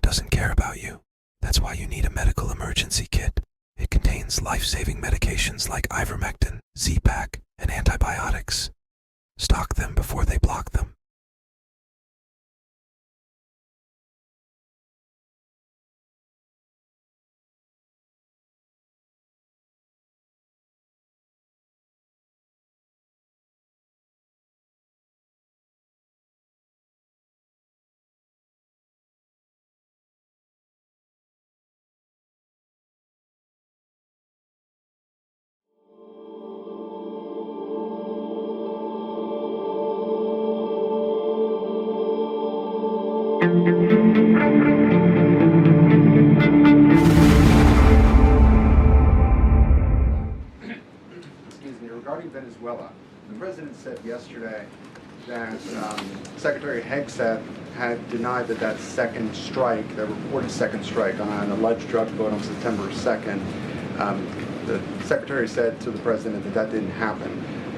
doesn't care about you. That's why you need a medical emergency kit. It contains life-saving medications like ivermectin, Z-Pak, and antibiotics. Stock them before they block them. Regarding Venezuela, the president said yesterday that Secretary Hegseth had denied that second strike, that reported second strike on an alleged drug vote on September 2nd. The secretary said to the president that didn't happen.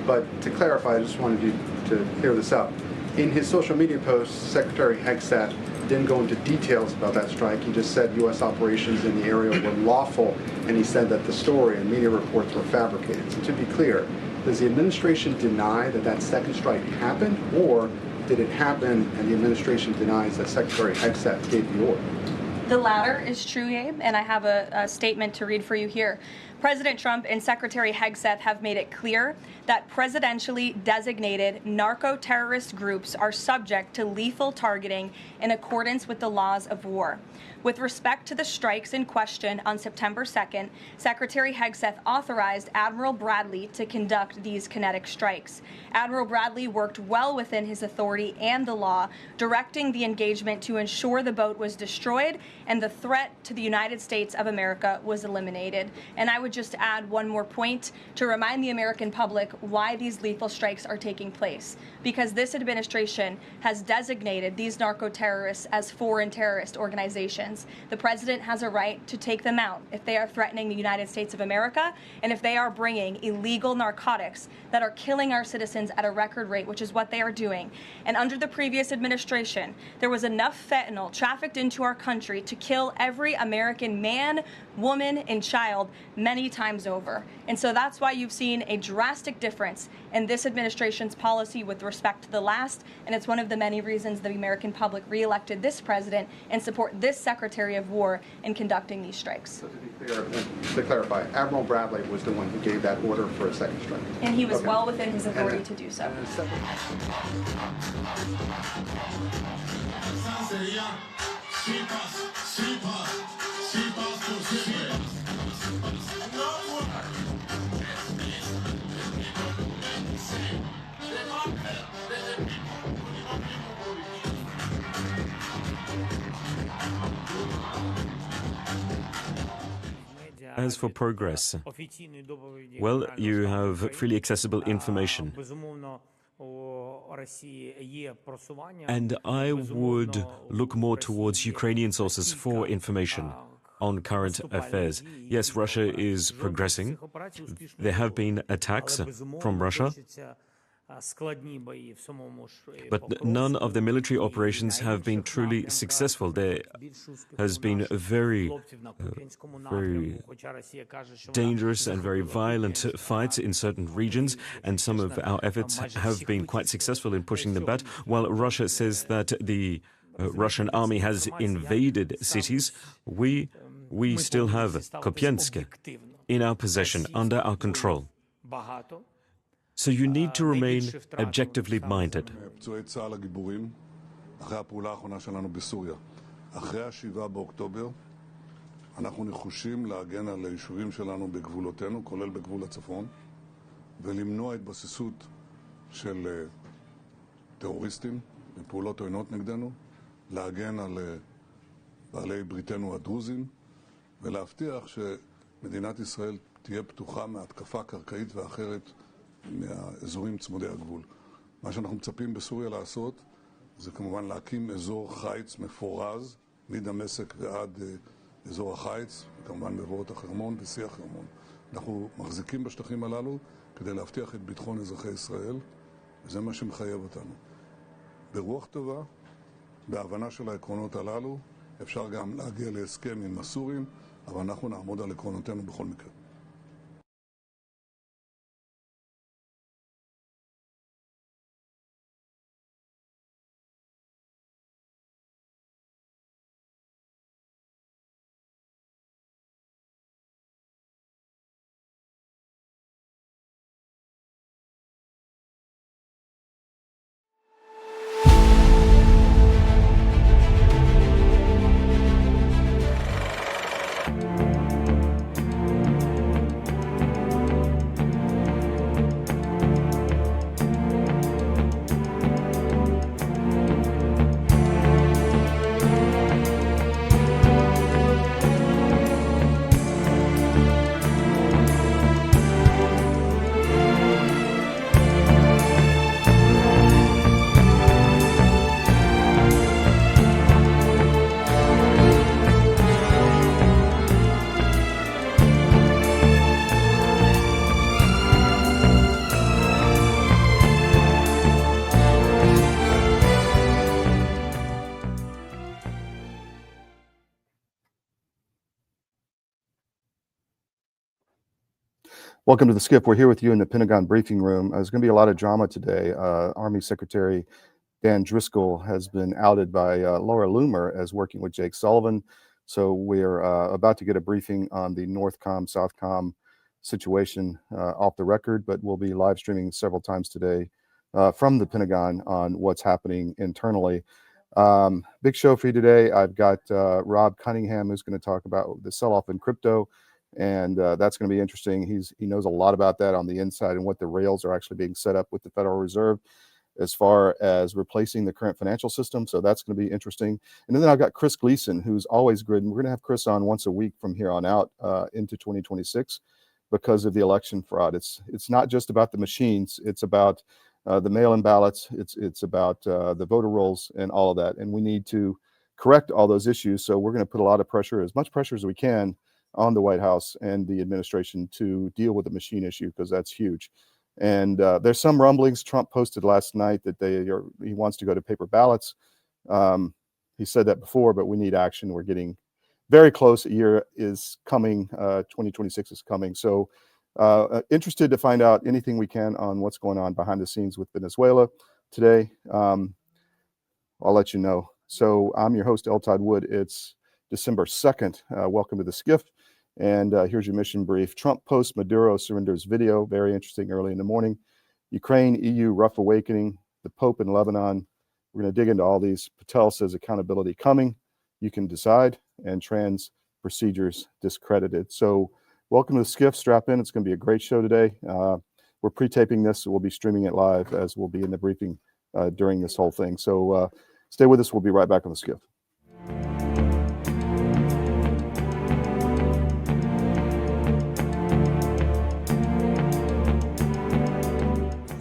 But to clarify, I just wanted you to clear this up. In his social media post, Secretary Hegseth didn't go into details about that strike. He just said U.S. operations in the area were lawful, and he said that the story and media reports were fabricated. So to be clear, does the administration deny that second strike happened, or did it happen and the administration denies that Secretary Hegseth gave the order? The latter is true, Abe, and I have a statement to read for you here. President Trump and Secretary Hegseth have made it clear that presidentially designated narco-terrorist groups are subject to lethal targeting in accordance with the laws of war. With respect to the strikes in question on September 2nd, Secretary Hegseth authorized Admiral Bradley to conduct these kinetic strikes. Admiral Bradley worked well within his authority and the law, directing the engagement to ensure the boat was destroyed and the threat to the United States of America was eliminated. And I would just add one more point to remind the American public why these lethal strikes are taking place. Because this administration has designated these narco-terrorists as foreign terrorist organizations. The president has a right to take them out if they are threatening the United States of America and if they are bringing illegal narcotics that are killing our citizens at a record rate, which is what they are doing. And under the previous administration, there was enough fentanyl trafficked into our country to kill every American man, woman, and child many times over. And so that's why you've seen a drastic difference in this administration's policy with respect to the last, and it's one of the many reasons the American public re-elected this president and support this Secretary of War in conducting these strikes. So to be clear, to clarify, Admiral Bradley was the one who gave that order for a second strike. And he was well within his authority to do so. As for progress, well, you have freely accessible information. And I would look more towards Ukrainian sources for information on current affairs. Yes, Russia is progressing. There have been attacks from Russia, but none of the military operations have been truly successful. There has been very dangerous and very violent fights in certain regions, and some of our efforts have been quite successful in pushing them back. While Russia says that the Russian army has invaded cities, we still have Kupiansk in our possession, under our control. So you need to remain objectively minded. אנחנו נחושים להגן על היישובים שלנו בגבולותינו, כולל בגבול הצפון, ולמנוע התבססות של טרוריסטים ופעולות עוינות נגדנו, להגן על בעלי בריתנו הדרוזים, ולהבטיח שמדינת ישראל תהיה פתוחה מהתקפה קרקעית ואחרת מהאזורים צמודי הגבול. מה שאנחנו מצפים בסוריה לעשות זה כמובן להקים אזור חיץ מפורז מדמשק ועד אזור החיץ, וכמובן מבואות החרמון ושיא החרמון. אנחנו מחזיקים בשטחים הללו כדי להבטיח את ביטחון אזרחי ישראל, וזה מה שמחייב אותנו. ברוח טובה, בהבנה של העקרונות הללו, אפשר גם להגיע להסכם עם הסורים, אבל אנחנו נעמוד על עקרונותינו בכל מקרה. Welcome to the SCIF. We're here with you in the Pentagon briefing room. There's going to be a lot of drama today. Army Secretary Dan Driscoll has been outed by Laura Loomer as working with Jake Sullivan. So we're about to get a briefing on the Northcom, Southcom situation off the record, but we'll be live streaming several times today from the Pentagon on what's happening internally. Big show for you today. I've got Rob Cunningham, who's going to talk about the sell-off in crypto. And that's going to be interesting. He knows a lot about that on the inside and what the rails are actually being set up with the Federal Reserve as far as replacing the current financial system. So that's going to be interesting. And then I've got Chris Gleason, who's always good. And we're going to have Chris on once a week from here on out into 2026 because of the election fraud. It's not just about the machines. It's about the mail-in ballots. It's about the voter rolls and all of that. And we need to correct all those issues. So we're going to put a lot of pressure, as much pressure as we can, on the White House and the administration to deal with the machine issue, because that's huge. And there's some rumblings. Trump posted last night that he wants to go to paper ballots. He said that before, but we need action. We're getting very close. A year is coming. 2026 is coming. So interested to find out anything we can on what's going on behind the scenes with Venezuela today. I'll let you know. So I'm your host, Todd Wood. It's December 2nd. Welcome to the SCIF. And here's your mission brief. Trump posts Maduro Surrenders video. Very interesting early in the morning. Ukraine, EU, rough awakening. The Pope in Lebanon. We're going to dig into all these. Patel says accountability coming. You can decide. And trans procedures discredited. So welcome to the SCIF. Strap in. It's going to be a great show today. We're pre-taping this. So we'll be streaming it live as we'll be in the briefing during this whole thing. So stay with us. We'll be right back on the SCIF.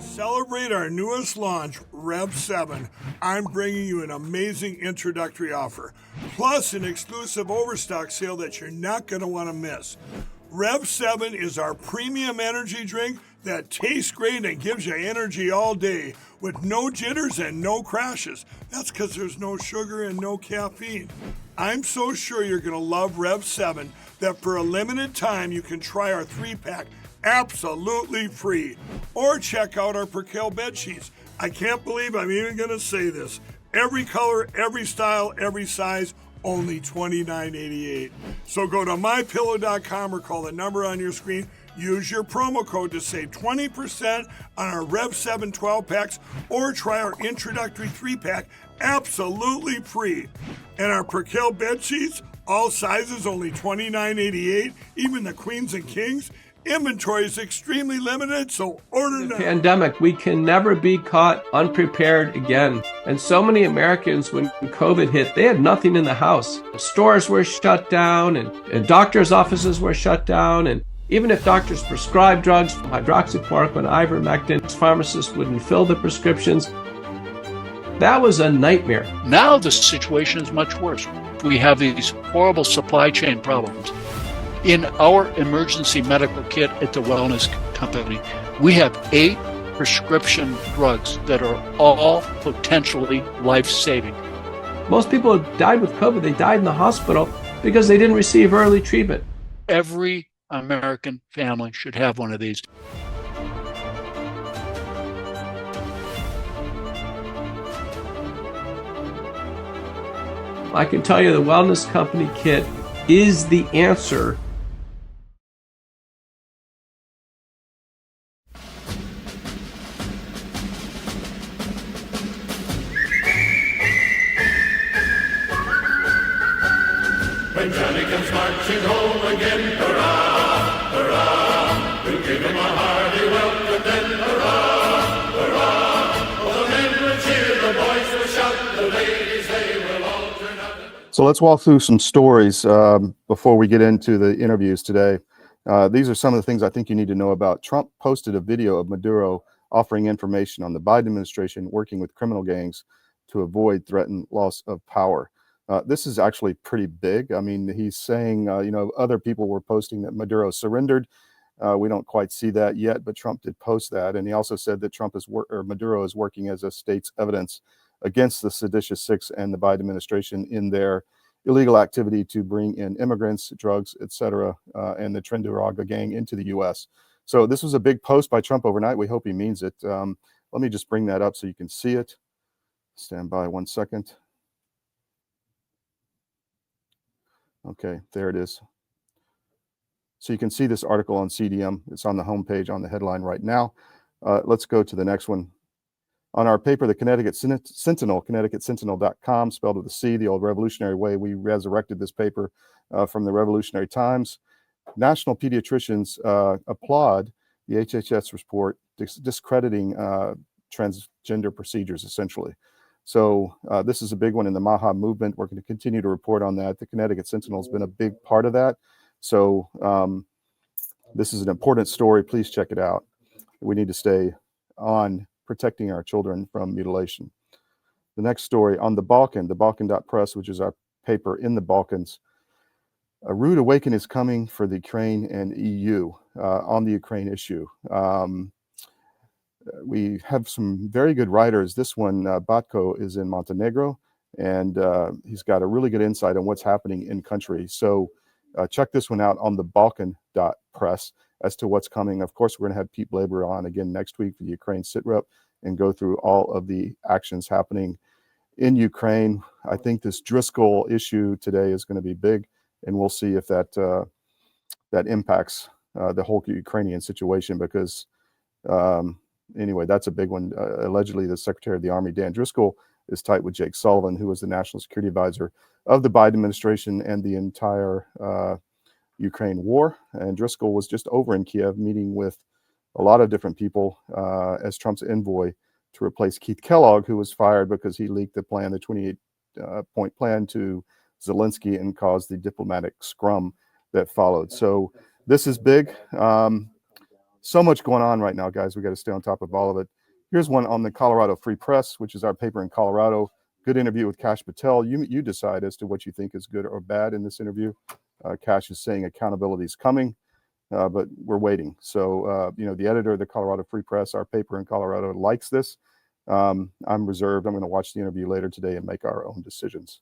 Celebrate our newest launch, Rev 7. I'm bringing you an amazing introductory offer, plus an exclusive overstock sale that you're not going to want to miss. Rev 7 is our premium energy drink that tastes great and gives you energy all day with no jitters and no crashes. That's because there's no sugar and no caffeine. I'm so sure you're going to love Rev 7 that for a limited time you can try our 3-pack absolutely free. Or check out our Percale bed sheets. I can't believe I'm even going to say this. Every color, every style, every size, only $29.88. So go to mypillow.com or call the number on your screen. Use your promo code to save 20% on our Rev 7 12-packs or try our introductory 3-pack absolutely free. And our Percale bed sheets, all sizes, only $29.88, even the queens and kings. Inventory is extremely limited, so order now. Pandemic, we can never be caught unprepared again. And so many Americans, when COVID hit, they had nothing in the house. Stores were shut down and doctors' offices were shut down. And even if doctors prescribed drugs, hydroxychloroquine, ivermectin, pharmacists wouldn't fill the prescriptions. That was a nightmare. Now the situation is much worse. We have these horrible supply chain problems. In our emergency medical kit at the Wellness Company, we have 8 prescription drugs that are all potentially life-saving. Most people who died with COVID, they died in the hospital because they didn't receive early treatment. Every American family should have one of these. I can tell you the Wellness Company kit is the answer. When Johnny comes marching home again, hurrah, hurrah, we'll give him a hearty welcome then, hurrah, hurrah. Oh, the men will cheer, the boys will shout, the ladies, they will all turn out. So let's walk through some stories before we get into the interviews today. These are some of the things I think you need to know about. Trump posted a video of Maduro offering information on the Biden administration working with criminal gangs to avoid threatened loss of power. This is actually pretty big. I mean, he's saying, you know, other people were posting that Maduro surrendered. We don't quite see that yet, but Trump did post that. And he also said that Maduro is working as a state's evidence against the seditious six and the Biden administration in their illegal activity to bring in immigrants, drugs, etc., and the Trendoraga gang into the U.S. So this was a big post by Trump overnight. We hope he means it. Let me just bring that up so you can see it. Stand by 1 second. Okay, there it is. So you can see this article on CDM. It's on the homepage on the headline right now. Let's go to the next one. On our paper, the Connecticut Sentinel, connecticutsentinel.com, spelled with a C, the old revolutionary way. We resurrected this paper from the Revolutionary Times. National pediatricians applaud the HHS report discrediting transgender procedures, essentially. So this is a big one in the MAHA movement. We're going to continue to report on that. The Connecticut Sentinel has been a big part of that. So this is an important story. Please check it out. We need to stay on protecting our children from mutilation. The next story on the Balkan.press, which is our paper in the Balkans. A rude awakening is coming for the Ukraine and EU on the Ukraine issue. We have some very good writers. This one, Batko, is in Montenegro, and he's got a really good insight on what's happening in country. So check this one out on the Balkan.press as to what's coming. Of course, we're going to have Pete Blaber on again next week for the Ukraine SITREP and go through all of the actions happening in Ukraine. I think this Driscoll issue today is going to be big, and we'll see if that impacts the whole Ukrainian situation, because anyway, that's a big one. Allegedly, the Secretary of the Army, Dan Driscoll, is tight with Jake Sullivan, who was the National Security Advisor of the Biden administration and the entire Ukraine war. And Driscoll was just over in Kiev meeting with a lot of different people as Trump's envoy to replace Keith Kellogg, who was fired because he leaked the plan, the 28-point plan, to Zelensky and caused the diplomatic scrum that followed. So this is big. So much going on right now, guys. We got to stay on top of all of it. Here's one on the Colorado Free Press, which is our paper in Colorado. Good interview with Kash Patel. You decide as to what you think is good or bad in this interview. Kash is saying accountability is coming, but we're waiting. So, the editor of the Colorado Free Press, our paper in Colorado, likes this. I'm reserved. I'm going to watch the interview later today and make our own decisions.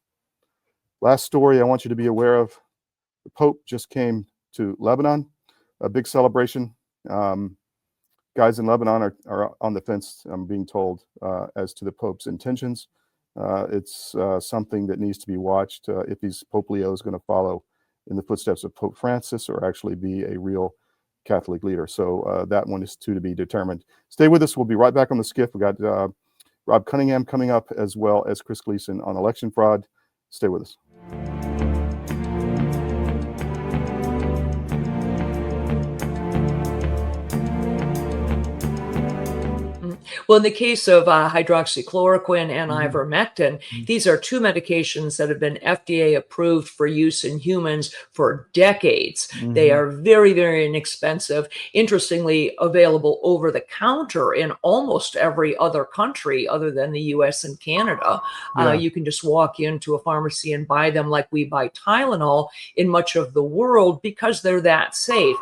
Last story I want you to be aware of. The Pope just came to Lebanon, a big celebration. Guys in Lebanon are on the fence, I'm being told, as to the Pope's intentions. It's something that needs to be watched if Pope Leo is going to follow in the footsteps of Pope Francis or actually be a real Catholic leader. So that one is to be determined. Stay with us. We'll be right back on the SCIF. We got Rob Cunningham coming up, as well as Chris Gleason on election fraud. Stay with us. Well, in the case of hydroxychloroquine and ivermectin, these are two medications that have been FDA approved for use in humans for decades. They are very, very inexpensive. Interestingly, available over the counter in almost every other country other than the US and Canada. You can just walk into a pharmacy and buy them like we buy Tylenol in much of the world because they're that safe.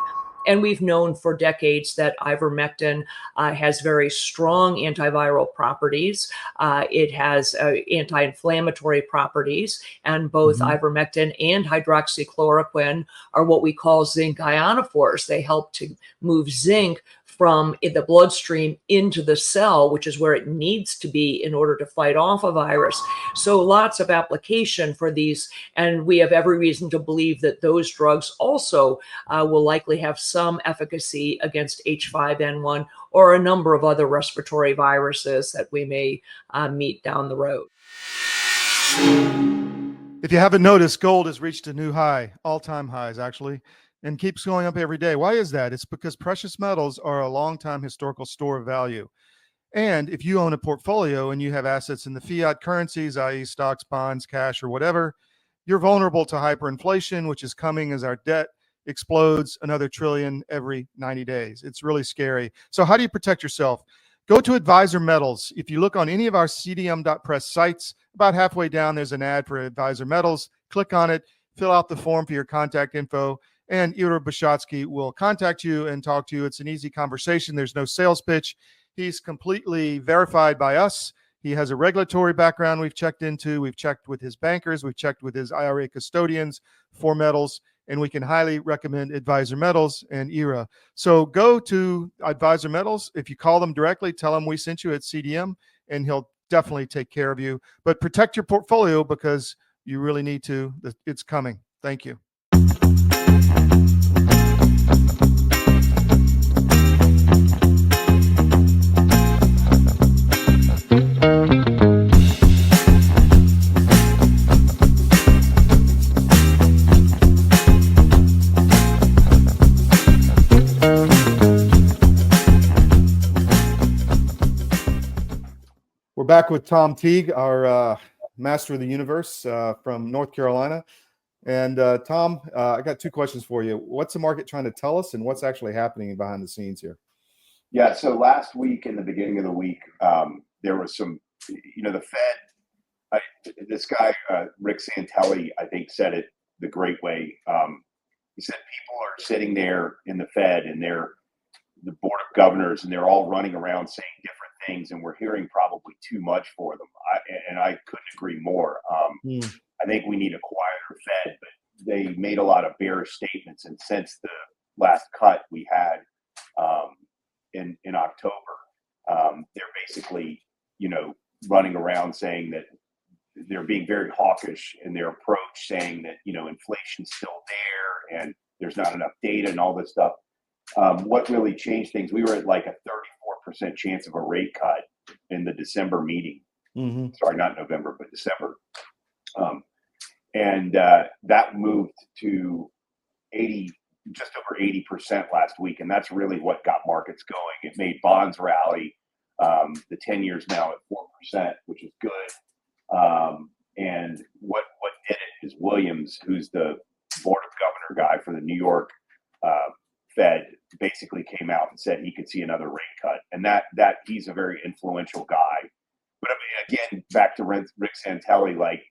And we've known for decades that ivermectin has very strong antiviral properties. It has anti-inflammatory properties, and both ivermectin and hydroxychloroquine are what we call zinc ionophores. They help to move zinc from the bloodstream into the cell, which is where it needs to be in order to fight off a virus. So lots of application for these, and we have every reason to believe that those drugs also will likely have some efficacy against H5N1 or a number of other respiratory viruses that we may meet down the road. If you haven't noticed, gold has reached a new high, all-time highs actually, and keeps going up every day. Why is that? It's because precious metals are a long-time historical store of value. And if you own a portfolio and you have assets in the fiat currencies, i.e. stocks, bonds, cash, or whatever, you're vulnerable to hyperinflation, which is coming as our debt explodes another trillion every 90 days. It's really scary. So how do you protect yourself? Go to Advisor Metals. If you look on any of our cdm.press sites, about halfway down, there's an ad for Advisor Metals. Click on it, fill out the form for your contact info, and Ira Bishotsky will contact you and talk to you. It's an easy conversation. There's no sales pitch. He's completely verified by us. He has a regulatory background we've checked into. We've checked with his bankers. We've checked with his IRA custodians for metals, and we can highly recommend Advisor Metals and IRA. So go to Advisor Metals. If you call them directly, tell them we sent you at CDM, and he'll definitely take care of you. But protect your portfolio because you really need to. It's coming. Thank you. We're back with Tom Teague, our master of the universe from North Carolina. And Tom, I got two questions for you. What's the market trying to tell us, and what's actually happening behind the scenes here? Yeah, so last week, in the beginning of the week, there was some, the Fed, this guy, Rick Santelli, I think said it the great way. He said people are sitting there in the Fed and they're the board of governors, and they're all running around saying different things, and we're hearing probably too much for them. I couldn't agree more. I think we need a quieter Fed, but they made a lot of bearish statements, and since the last cut we had in October, they're basically running around saying that they're being very hawkish in their approach, saying that inflation's still there and there's not enough data and all this stuff. What really changed things, we were at like a 34% chance of a rate cut in the December meeting. Sorry, not November, but December. And that moved to just over 80% last week. And that's really what got markets going. It made bonds rally. The 10 years now at 4%, which is good. And what did it is Williams, who's the board of governor guy for the New York Fed, basically came out and said he could see another rate cut, and that he's a very influential guy. But I mean, again, back to Rick Santelli, like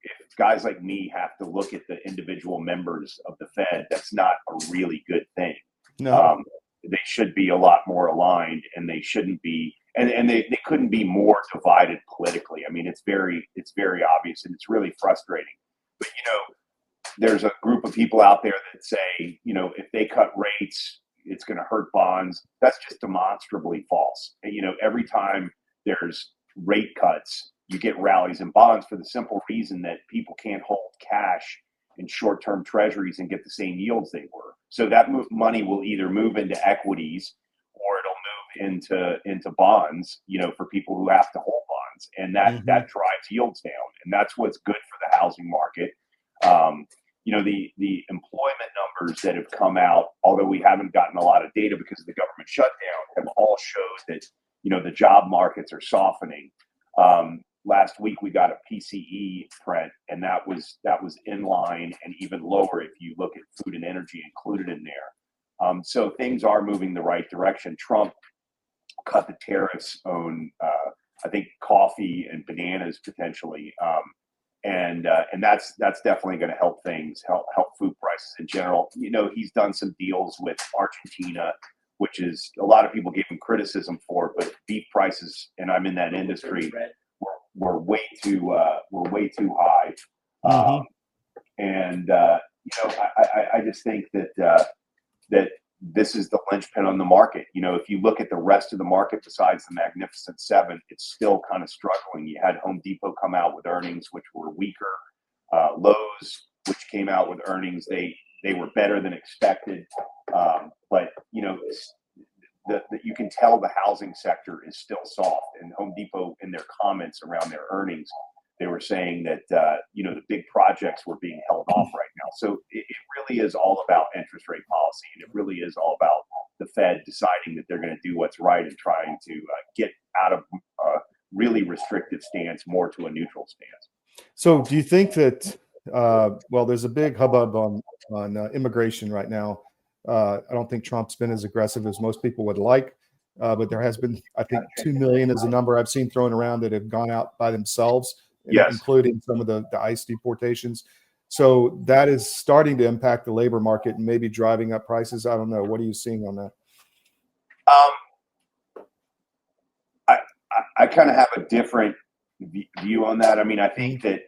if guys like me have to look at the individual members of the Fed, that's not a really good thing. No. They should be a lot more aligned, and they shouldn't be, and they couldn't be more divided politically. I mean, it's very obvious, and it's really frustrating. But there's a group of people out there that say, if they cut rates, it's going to hurt bonds. That's just demonstrably false. And, every time there's rate cuts, you get rallies in bonds for the simple reason that people can't hold cash in short-term treasuries and get the same yields they were. So that money will either move into equities or it'll move into bonds, for people who have to hold bonds. And that drives yields down. And that's what's good for the housing market. The employment numbers that have come out, although we haven't gotten a lot of data because of the government shutdown, have all showed that, the job markets are softening. Last week we got a PCE print, and that was in line and even lower if you look at food and energy included in there. So things are moving the right direction. Trump cut the tariffs on, I think, coffee and bananas potentially. and that's definitely going to help help food prices in general. You know, he's done some deals with Argentina, which is a lot of people gave him criticism for, but beef prices, and I'm in that industry, were way too high. I just think that that this is the linchpin on the market. You know, if you look at the rest of the market besides the Magnificent Seven, it's still kind of struggling. You had Home Depot come out with earnings which were weaker. Lowe's, which came out with earnings, they were better than expected. But you know, you can tell the housing sector is still soft. And Home Depot, in their comments around their earnings, they were saying that you know, the big projects were being held off right now. So it really is all about interest rate policy, and it really is all about the Fed deciding that they're going to do what's right and trying to get out of a really restrictive stance more to a neutral stance. So do you think that well, there's a big hubbub on immigration right now. I don't think Trump's been as aggressive as most people would like, but there has been, I think 2 million is a number I've seen thrown around that have gone out by themselves, including some of the ICE deportations. So that is starting to impact the labor market and maybe driving up prices. I don't know. What are you seeing on that? I kind of have a different view on that. I mean, I think that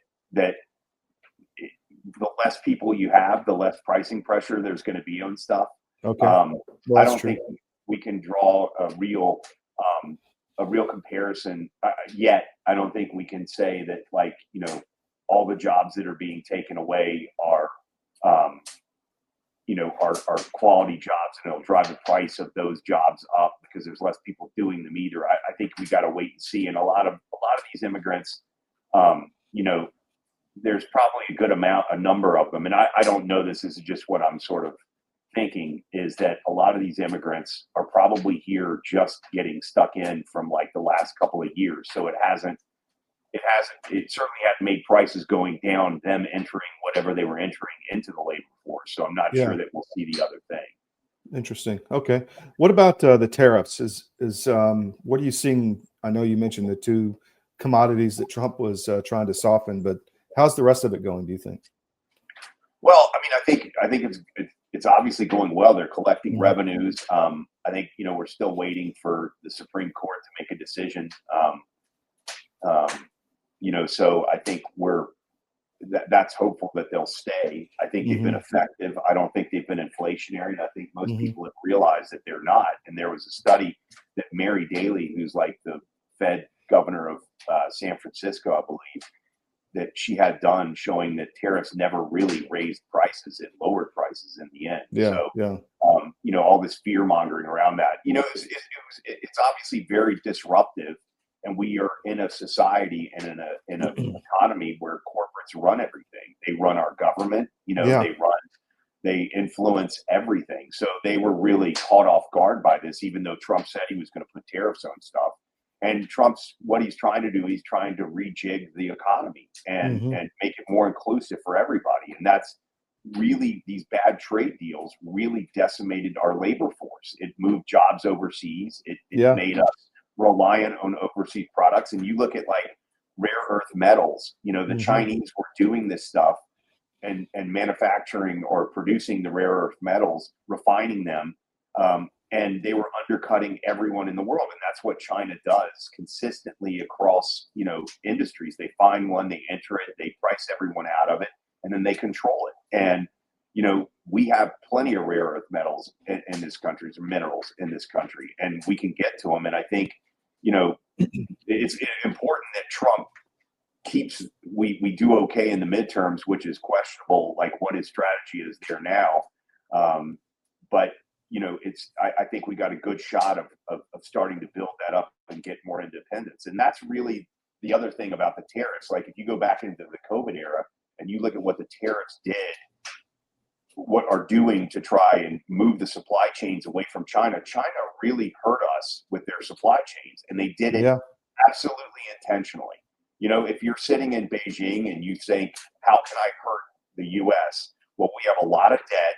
the less people you have, the less pricing pressure there's going to be on stuff. Okay. I don't think we can draw a real comparison yet. I don't think we can say that, like, you know, all the jobs that are being taken away are quality jobs, and it'll drive the price of those jobs up because there's less people doing them either. I think we got to wait and see. And a lot of these immigrants, you know, there's probably a number of them, and I don't know, this is just what I'm sort of thinking, is that a lot of these immigrants are probably here just getting stuck in from like the last couple of years. So it certainly hadn't made prices going down, them entering whatever they were entering into the labor force. So I'm not sure that we'll see the other thing. Interesting. Okay. What about the tariffs? What are you seeing? I know you mentioned the two commodities that Trump was trying to soften, but how's the rest of it going, do you think? Well, I mean, I think it's obviously going well. They're collecting revenues. I think, you know, we're still waiting for the Supreme Court to make a decision. You know, so I think that's hopeful that they'll stay. I think they've been effective. I don't think they've been inflationary. And I think most people have realized that they're not. And there was a study that Mary Daly, who's like the Fed governor of San Francisco, I believe, that she had done, showing that tariffs never really raised prices; it lowered prices in the end. You know, all this fear mongering around that, you know, it's obviously very disruptive. And we are in a society and in an economy where corporates run everything. They run our government. You know, they influence everything. So they were really caught off guard by this, even though Trump said he was going to put tariffs on stuff. And what he's trying to do, he's trying to rejig the economy and make it more inclusive for everybody. And that's really, these bad trade deals really decimated our labor force. It moved jobs overseas. It made us reliant on overseas products. And you look at like rare earth metals, you know, the Chinese were doing this stuff and manufacturing or producing the rare earth metals, refining them. And they were undercutting everyone in the world. And that's what China does consistently across, you know, industries. They find one, they enter it, they price everyone out of it, and then they control it. And, you know, we have plenty of rare earth metals in this country, minerals in this country, and we can get to them. And I think, you know, it's important that Trump we do okay in the midterms, which is questionable, like what his strategy is there now. But, you know, I think we got a good shot of starting to build that up and get more independence. And that's really the other thing about the tariffs. Like, if you go back into the COVID era and you look at what the tariffs are doing to try and move the supply chains away from China really hurt us with their supply chains. And they did it absolutely intentionally. You know, if you're sitting in Beijing and you think, how can I hurt the U.S.? Well, we have a lot of debt.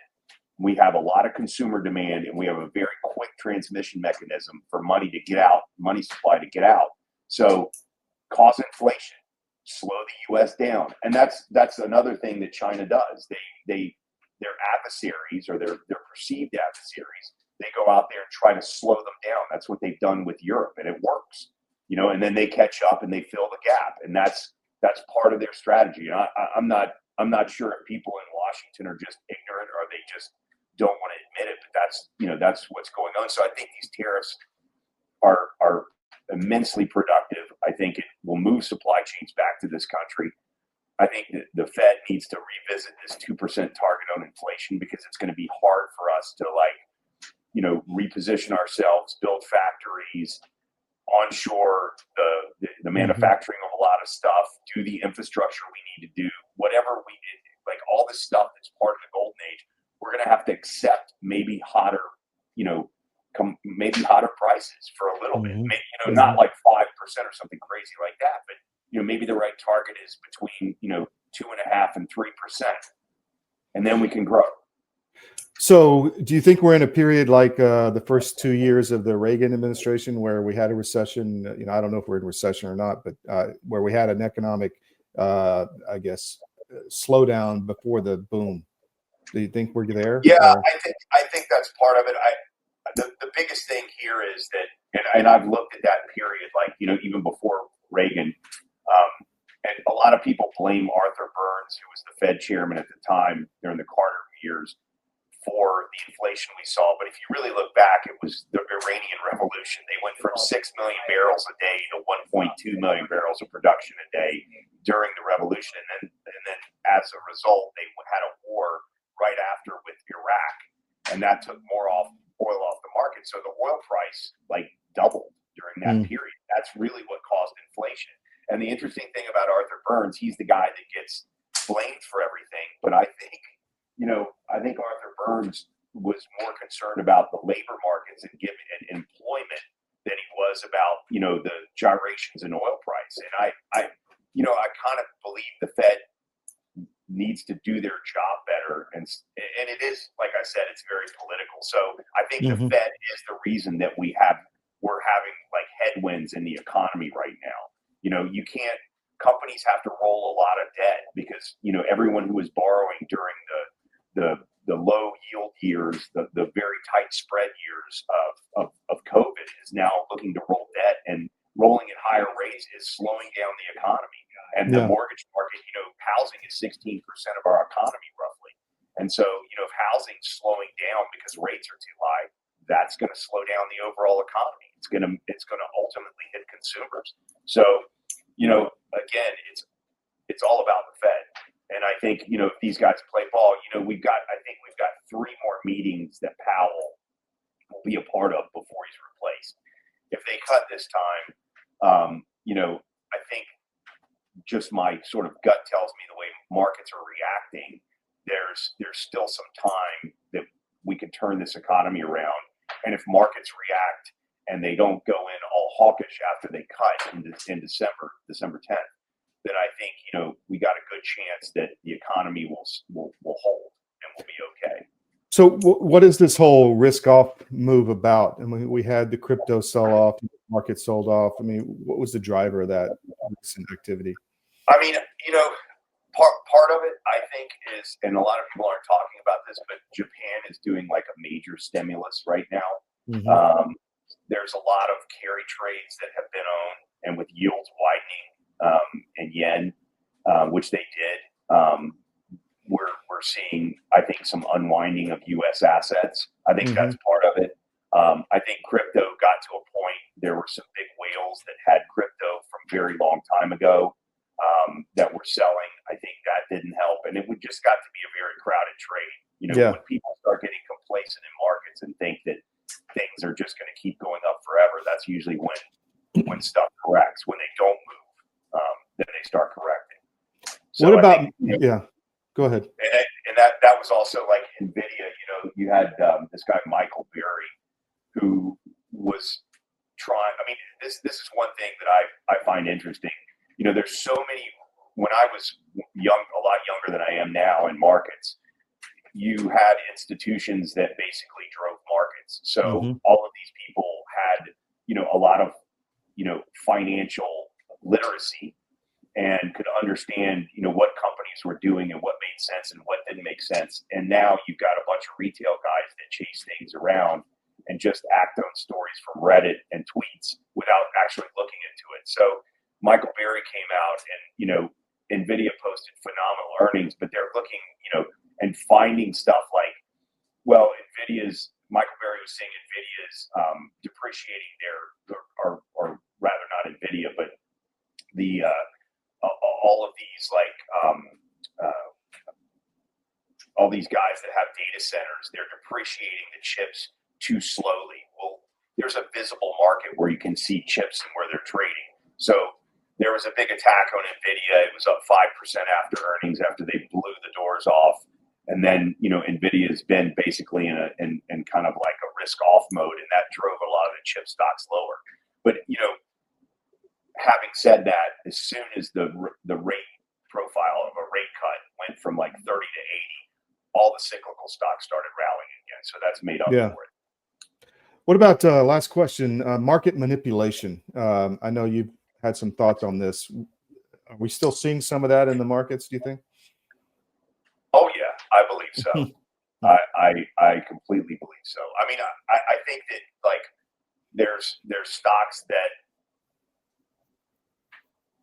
We have a lot of consumer demand, and we have a very quick transmission mechanism for money to get out, money supply to get out. So cause inflation. slow the U.S. down. And that's another thing that China does. Their adversaries, or their perceived adversaries, they go out there and try to slow them down. That's what they've done with Europe, and it works. And then they catch up and they fill the gap, and that's part of their strategy. And I'm not sure if people in Washington are just ignorant or they just don't want to admit it, but that's what's going on. So I think these tariffs are immensely productive. I think it will move supply chains back to this country. I think that the Fed needs to revisit this 2% target on inflation, because it's going to be hard for us to reposition ourselves, build factories, onshore the manufacturing of a lot of stuff, do the infrastructure we need to do, whatever we did, like all this stuff that's part of the golden age. We're going to have to accept maybe hotter prices for a little bit. Maybe, not like 5% or something crazy like that, but maybe the right target is between 2.5% and 3%, and then we can grow. So do you think we're in a period like the first 2 years of the Reagan administration, where we had a recession? I don't know if we're in recession or not, but where we had an economic, slowdown before the boom. Do you think we're there? Yeah, I think that's part of it. The biggest thing here is that, and I've looked at that period, even before Reagan, and a lot of people blame Arthur Burns, who was the Fed chairman at the time during the Carter years, for the inflation we saw. But if you really look back, it was the Iranian Revolution. They went from 6 million barrels a day to 1.2 million barrels of production a day during the revolution. And then as a result, they had a war right after with Iraq, and that took more oil off the market. So the oil price doubled during that period. That's really what caused inflation. And the interesting thing about Arthur Burns, he's the guy that gets blamed for everything. But I think Arthur Burns was more concerned about the labor markets and employment than he was about, the gyrations in oil price. And I kind of believe the Fed needs to do their job better. And it is, like I said, it's very political. So I think the Fed is the reason that we're having headwinds in the economy right now. Companies have to roll a lot of debt because, everyone who was borrowing during the low yield years, the very tight spread years of COVID, is now looking to roll debt, and rolling at higher rates is slowing down the economy. And the mortgage market, housing is 16% of our economy roughly. And so, if housing's slowing down because rates are too high, that's going to slow down the overall economy. It's going to ultimately hit consumers. So, again, it's all about the Fed. And I think, if these guys play ball, we've got 3 more meetings that Powell will be a part of before he's replaced. If they cut this time, I think just my sort of gut tells me the way markets are reacting, there's still some time that we can turn this economy around. And if markets react and they don't go in all hawkish after they cut in December 10th, then I think, we got a good chance that the economy will hold and we'll be okay. So what is this whole risk-off move about? I mean, we had the crypto sell-off, the market sold off. I mean, what was the driver of that recent activity? I mean, part of it, I think, is, and a lot of people aren't talking about this, but Japan is doing a major stimulus right now. There's a lot of carry trades that have been owned, and with yields widening and yen, which they did, we're seeing, I think, some unwinding of U.S. assets. I think that's part of it. I think crypto got to a point, there were some big whales that had crypto from very long time ago that were selling. I think that didn't help. And it just got to be a very crowded trade. When people start getting complacent in markets and think that things are just going to keep going up forever, that's usually when stuff corrects. When they don't move, then they start correcting. So what about, go ahead. And that was also like NVIDIA. You had this guy, Michael Berry, who was trying, this is one thing that I find interesting. There's so many, when I was young, a lot younger than I am now in markets, you had institutions that basically drove markets. So all of these people had, a lot of, financial literacy. and could understand, what companies were doing and what made sense and what didn't make sense. And now you've got a bunch of retail guys that chase things around and just act on stories from Reddit and tweets without actually looking into it. So Michael Berry came out and, NVIDIA posted phenomenal earnings, but they're looking, and finding stuff like, well, Michael Berry was saying NVIDIA's depreciating or rather not NVIDIA, but the all of these all these guys that have data centers, they're depreciating the chips too slowly. Well, there's a visible market where you can see chips and where they're trading. So there was a big attack on NVIDIA. It was up 5% after earnings, after they blew the doors off. And then, NVIDIA has been basically in kind of like a risk off mode, and that drove a lot of the chip stocks lower. But, having said that, as soon as the rate profile of a rate cut went from like 30 to 80, all the cyclical stocks started rallying again. So that's made up for it. What about last question, market manipulation? I know you've had some thoughts on this. Are we still seeing some of that in the markets, do you think? Oh, yeah, I believe so. I completely believe so. I mean, I think that there's stocks that,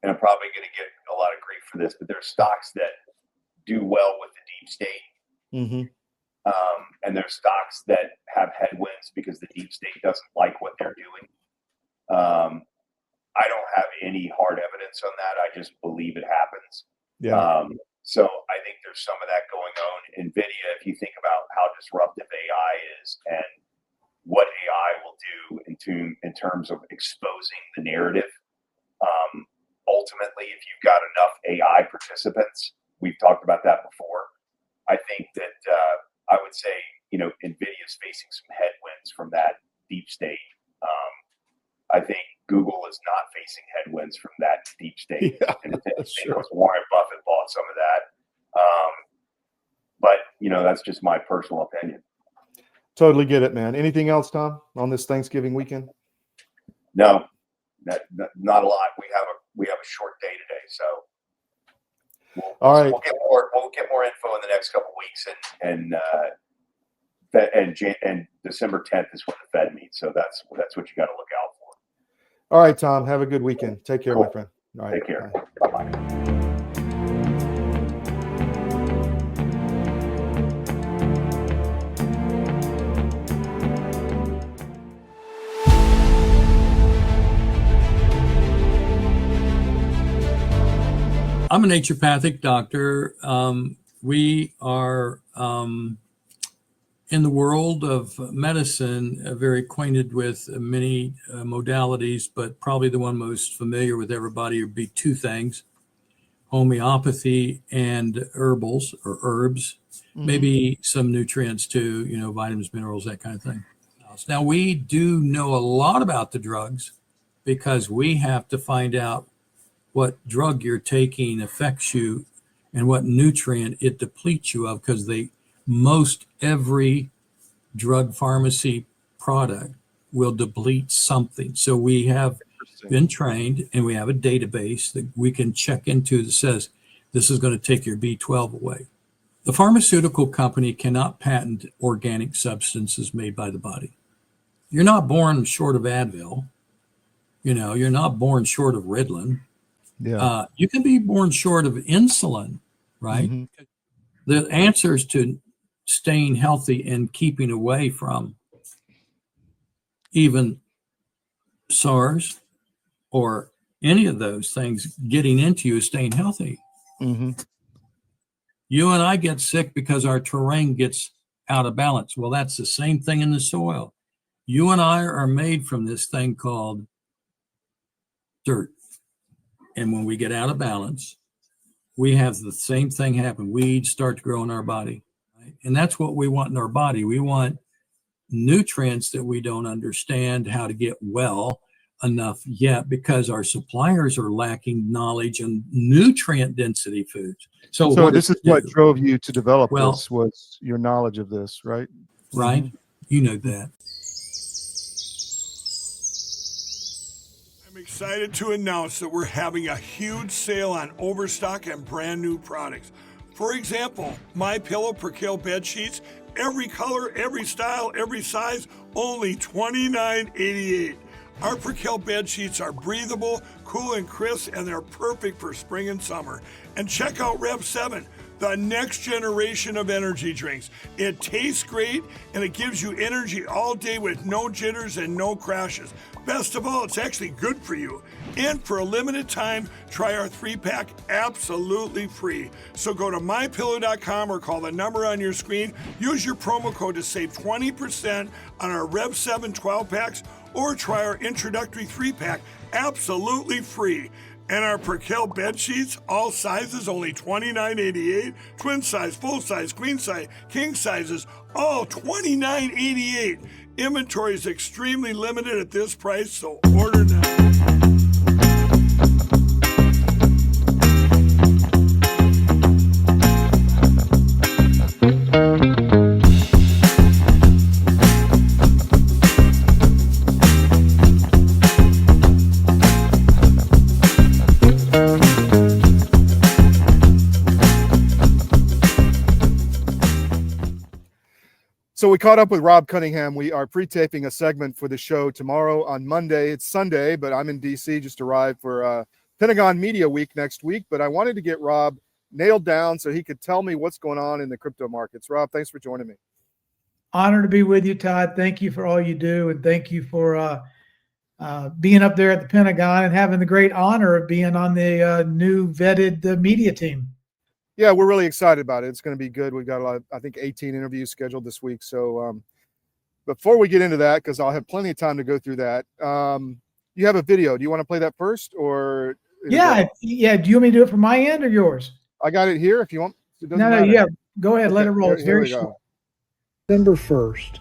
and I'm probably going to get a lot of grief for this, but there's stocks that do well with the deep state. Mm-hmm. And there's stocks that have headwinds because the deep state doesn't like what they're doing. I don't have any hard evidence on that. I just believe it happens. Yeah. So I think there's some of that going on. NVIDIA, if you think about how disruptive AI is and what AI will do in terms of exposing the narrative, ultimately, if you've got enough AI participants, we've talked about that before, I think that I would say, NVIDIA is facing some headwinds from that deep state. I think Google is not facing headwinds from that deep state. Yeah, and sure. Warren Buffett bought some of that. But, that's just my personal opinion. Totally get it, man. Anything else, Tom, on this Thanksgiving weekend? No, not a lot. We have a short day today, so all right. We'll get more info in the next couple of weeks, and December 10th is when the Fed meets. So that's what you got to look out for. All right, Tom. Have a good weekend. Take care, my friend. All right. Take care. Bye-bye. I'm a naturopathic doctor. We are in the world of medicine very acquainted with many modalities, but probably the one most familiar with everybody would be two things: homeopathy and herbs, mm-hmm. Maybe some nutrients too, vitamins, minerals, that kind of thing. Now, we do know a lot about the drugs because we have to find out what drug you're taking affects you and what nutrient it depletes you of, because most every drug pharmacy product will deplete something. So we have been trained, and we have a database that we can check into that says this is going to take your B12 away. The pharmaceutical company cannot patent organic substances made by the body. You're not born short of Advil. You're not born short of Ritalin. Yeah. You can be born short of insulin, right? Mm-hmm. The answers to staying healthy and keeping away from even SARS or any of those things getting into you is staying healthy. Mm-hmm. You and I get sick because our terrain gets out of balance. Well, that's the same thing in the soil. You and I are made from this thing called dirt. And when we get out of balance, we have the same thing happen. Weeds start to grow in our body. Right? And that's what we want in our body. We want nutrients that we don't understand how to get well enough yet because our suppliers are lacking knowledge on nutrient density foods. So this is what drove you to develop this, was your knowledge of this, right? Right. Mm-hmm. You know that. I'm excited to announce that we're having a huge sale on overstock and brand new products. For example, My Pillow Percale bed sheets, every color, every style, every size, only $29.88. Our Percale bed sheets are breathable, cool and crisp, and they're perfect for spring and summer. And check out Rev 7, the next generation of energy drinks. It tastes great, and it gives you energy all day with no jitters and no crashes. Best of all, it's actually good for you. And for a limited time, try our 3-pack absolutely free. So go to mypillow.com or call the number on your screen. Use your promo code to save 20% on our Rev 7 12-packs, or try our introductory 3-pack absolutely free. And our Percale bed sheets, all sizes, only $29.88. Twin size, full size, queen size, king sizes, all $29.88. Inventory is extremely limited at this price, so order now. So we caught up with Rob Cunningham. We are pre-taping a segment for the show tomorrow on Monday. It's Sunday, but I'm in D.C., just arrived for Pentagon Media Week next week. But I wanted to get Rob nailed down so he could tell me what's going on in the crypto markets. Rob, thanks for joining me. Honor to be with you, Todd. Thank you for all you do, and thank you for being up there at the Pentagon and having the great honor of being on the new vetted media team. Yeah, we're really excited about it. It's going to be good. We've got, I think, 18 interviews scheduled this week. So before we get into that, because I'll have plenty of time to go through that, you have a video. Do you want to play that first? Or Yeah. Do you want me to do it from my end or yours? I got it here if you want. It doesn't No, matter. yeah. Go ahead. Let it roll. Here, It's very here we short. go. December 1st,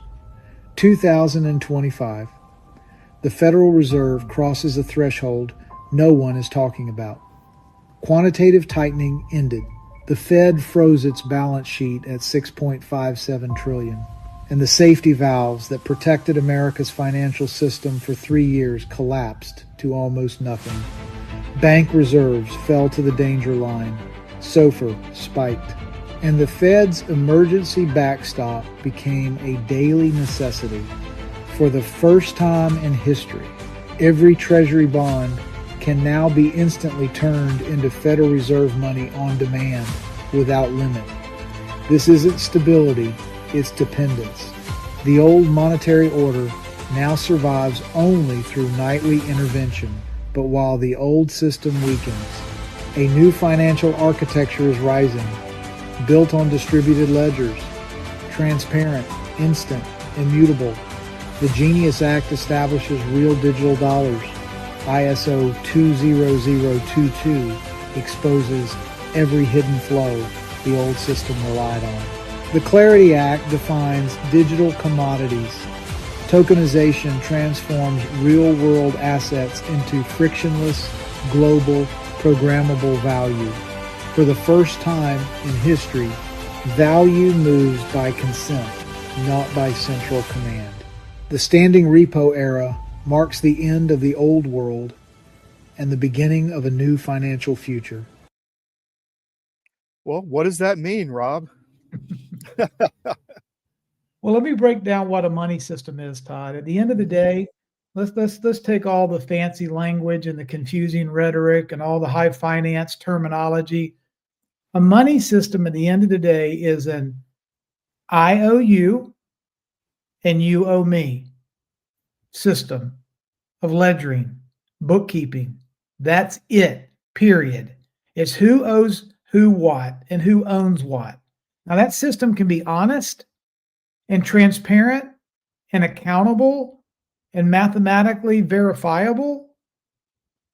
2025, the Federal Reserve crosses a threshold no one is talking about. Quantitative tightening ended. The Fed froze its balance sheet at $6.57 trillion, and the safety valves that protected America's financial system for 3 years collapsed to almost nothing. Bank reserves fell to the danger line. SOFR spiked. And the Fed's emergency backstop became a daily necessity. For the first time in history, every Treasury bond can now be instantly turned into Federal Reserve money on demand without limit. This isn't stability, it's dependence. The old monetary order now survives only through nightly intervention, but while the old system weakens, a new financial architecture is rising, built on distributed ledgers, transparent, instant, immutable. The Genius Act establishes real digital dollars. ISO 20022 exposes every hidden flow the old system relied on. The Clarity Act defines digital commodities. Tokenization transforms real-world assets into frictionless, global, programmable value. For the first time in history, value moves by consent, not by central command. The standing repo era marks the end of the old world and the beginning of a new financial future. Well, what does that mean, Rob? Well, let me break down what a money system is, Todd. At the end of the day, let's take all the fancy language and the confusing rhetoric and all the high finance terminology. A money system at the end of the day is an I owe you and you owe me system of ledgering, bookkeeping. That's it, period. It's who owes who what and who owns what. Now that system can be honest and transparent and accountable and mathematically verifiable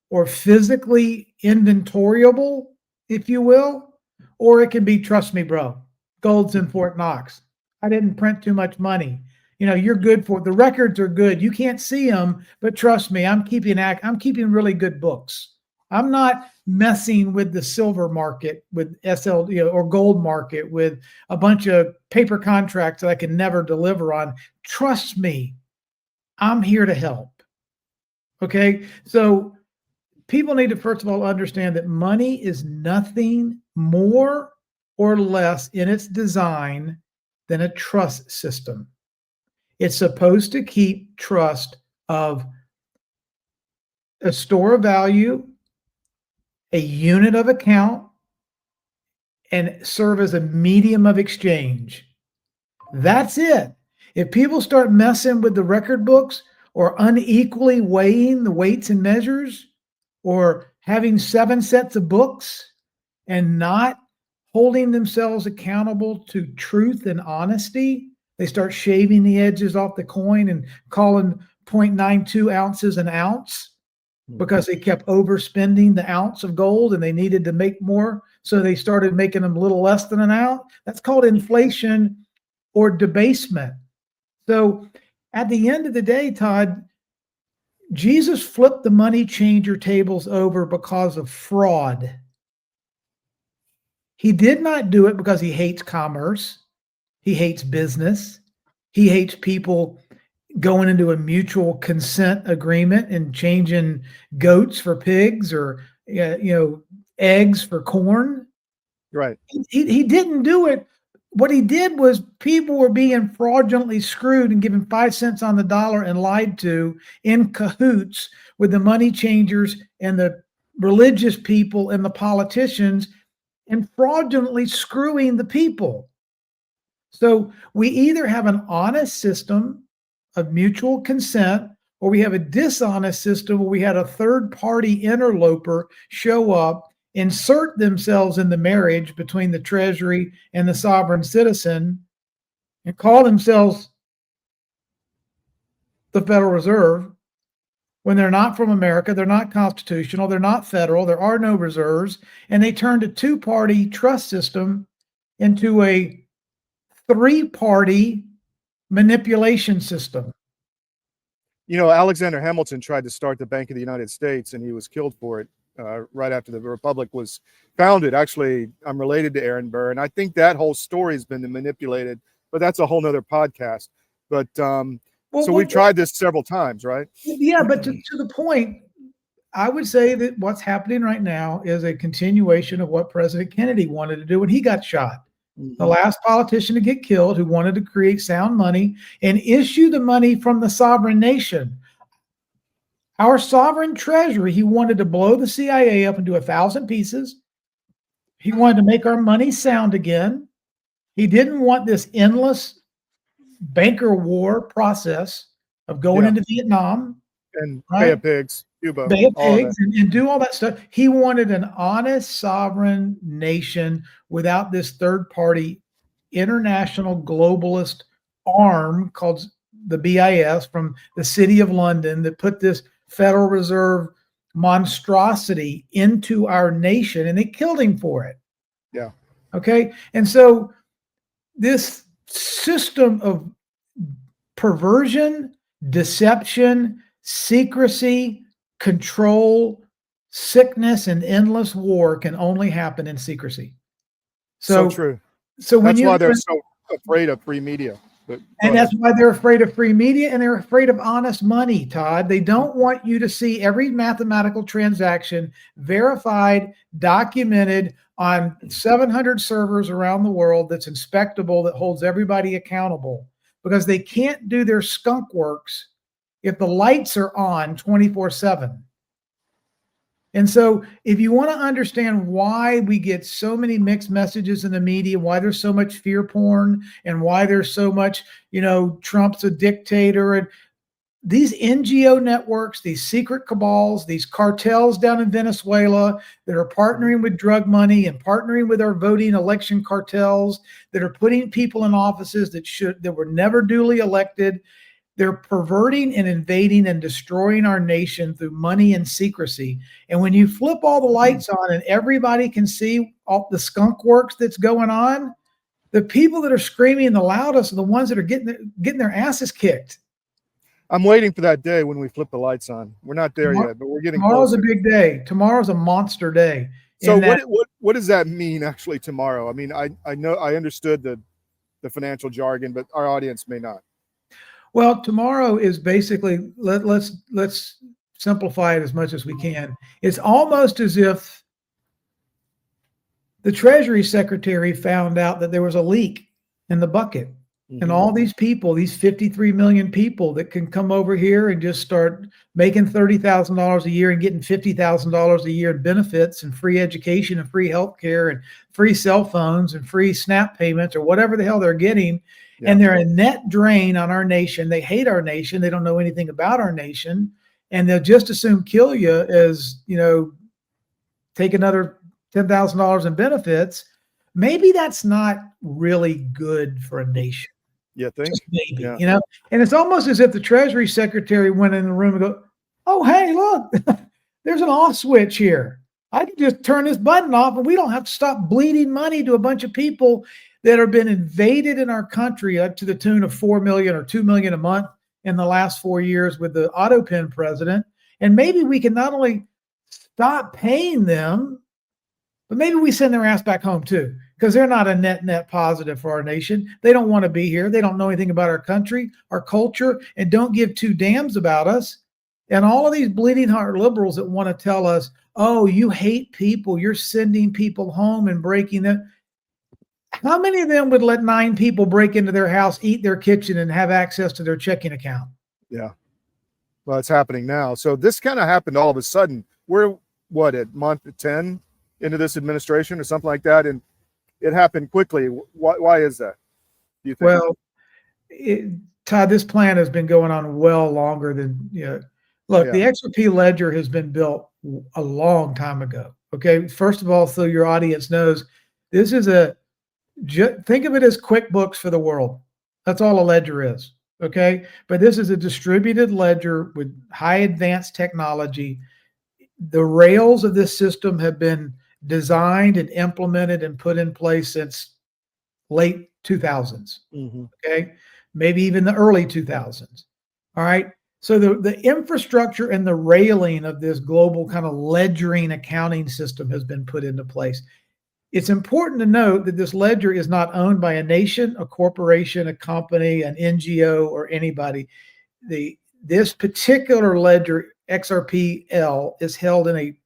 or physically inventoriable, if you will, or it can be, trust me, bro, gold's in Fort Knox. I didn't print too much money. You know, you're good for the records are good. You can't see them, but trust me, I'm keeping really good books. I'm not messing with the silver market with SL, or gold market with a bunch of paper contracts that I can never deliver on. Trust me, I'm here to help. Okay. So people need to, first of all, understand that money is nothing more or less in its design than a trust system. It's supposed to keep trust of a store of value, a unit of account, and serve as a medium of exchange. That's it. If people start messing with the record books or unequally weighing the weights and measures or having 7 sets of books and not holding themselves accountable to truth and honesty, they start shaving the edges off the coin and calling 0.92 ounces an ounce because they kept overspending the ounce of gold and they needed to make more. So they started making them a little less than an ounce. That's called inflation or debasement. So at the end of the day, Todd, Jesus flipped the money changer tables over because of fraud. He did not do it because he hates commerce. He hates business. He hates people going into a mutual consent agreement and changing goats for pigs or eggs for corn. Right. He didn't do it. What he did was people were being fraudulently screwed and given 5 cents on the dollar and lied to in cahoots with the money changers and the religious people and the politicians and fraudulently screwing the people. So we either have an honest system of mutual consent or we have a dishonest system where we had a third-party interloper show up, insert themselves in the marriage between the Treasury and the sovereign citizen and call themselves the Federal Reserve when they're not from America, they're not constitutional, they're not federal, there are no reserves, and they turned a two-party trust system into a three-party manipulation system. You know, Alexander Hamilton tried to start the Bank of the United States and he was killed for it. Right after the Republic was founded. Actually, I'm related to Aaron Burr, and I think that whole story has been manipulated, but that's a whole nother podcast. But we've tried this several times, right? Yeah, but to the point, I would say that what's happening right now is a continuation of what President Kennedy wanted to do when he got shot. The last politician to get killed who wanted to create sound money and issue the money from the sovereign nation. Our sovereign treasury, he wanted to blow the CIA up into 1,000 pieces. He wanted to make our money sound again. He didn't want this endless banker war process of going into Vietnam. And Bay of Pigs, Cuba. Bay of Pigs and do all that stuff. He wanted an honest sovereign nation without this third-party international globalist arm called the BIS from the City of London that put this Federal Reserve monstrosity into our nation, and they killed him for it. Yeah. Okay. And so this system of perversion, deception, secrecy, control, sickness, and endless war can only happen in secrecy. So true. So when that's why they're so afraid of free media. And that's why they're afraid of free media and they're afraid of honest money, Todd. They don't want you to see every mathematical transaction verified, documented on 700 servers around the world that's inspectable, that holds everybody accountable, because they can't do their skunk works if the lights are on 24/7. And so if you want to understand why we get so many mixed messages in the media, why there's so much fear porn and why there's so much, Trump's a dictator, and these NGO networks, these secret cabals, these cartels down in Venezuela that are partnering with drug money and partnering with our voting election cartels that are putting people in offices that were never duly elected. They're perverting and invading and destroying our nation through money and secrecy. And when you flip all the lights on and everybody can see all the skunk works that's going on, the people that are screaming the loudest are the ones that are getting their asses kicked. I'm waiting for that day when we flip the lights on. We're not there yet, but we're getting tomorrow's closer. A big day. Tomorrow's a monster day. So what does that mean actually tomorrow? I mean, I know I understood the financial jargon, but our audience may not. Well, tomorrow is basically let's simplify it as much as we can. It's almost as if the Treasury Secretary found out that there was a leak in the bucket. And all these people, these 53 million people that can come over here and just start making $30,000 a year and getting $50,000 a year in benefits and free education and free healthcare and free cell phones and free SNAP payments or whatever the hell they're getting. Yeah. And they're a net drain on our nation. They hate our nation. They don't know anything about our nation. And they'll just as soon kill you as, take another $10,000 in benefits. Maybe that's not really good for a nation. Yeah, thanks. Maybe, and it's almost as if the Treasury Secretary went in the room and go, "Oh, hey, look, there's an off switch here. I can just turn this button off and we don't have to stop bleeding money to a bunch of people that have been invaded in our country up to the tune of 4 million or 2 million a month in the last 4 years with the auto pen president. And maybe we can not only stop paying them, but maybe we send their ass back home too, because they're not a net positive for our nation. They don't want to be here. They don't know anything about our country, our culture, and don't give two damns about us. And all of these bleeding heart liberals that want to tell us, oh, you hate people, you're sending people home and breaking them. How many of them would let 9 people break into their house, eat their kitchen, and have access to their checking account? Yeah. Well, it's happening now. So this kind of happened all of a sudden. We're, at month 10 into this administration or something like that? And it happened quickly. Why is that, do you think? Well, Todd, this plan has been going on well longer than, look, the XRP ledger has been built a long time ago. Okay. First of all, so your audience knows, this is think of it as QuickBooks for the world. That's all a ledger is. Okay. But this is a distributed ledger with high advanced technology. The rails of this system have been designed and implemented and put in place since late 2000s. Okay. Maybe even the early 2000s. All right. So the infrastructure and the railing of this global kind of ledgering accounting system has been put into place. It's important to note that this ledger is not owned by a nation, a corporation, a company, an NGO, or anybody. This particular ledger, XRPL, is held in a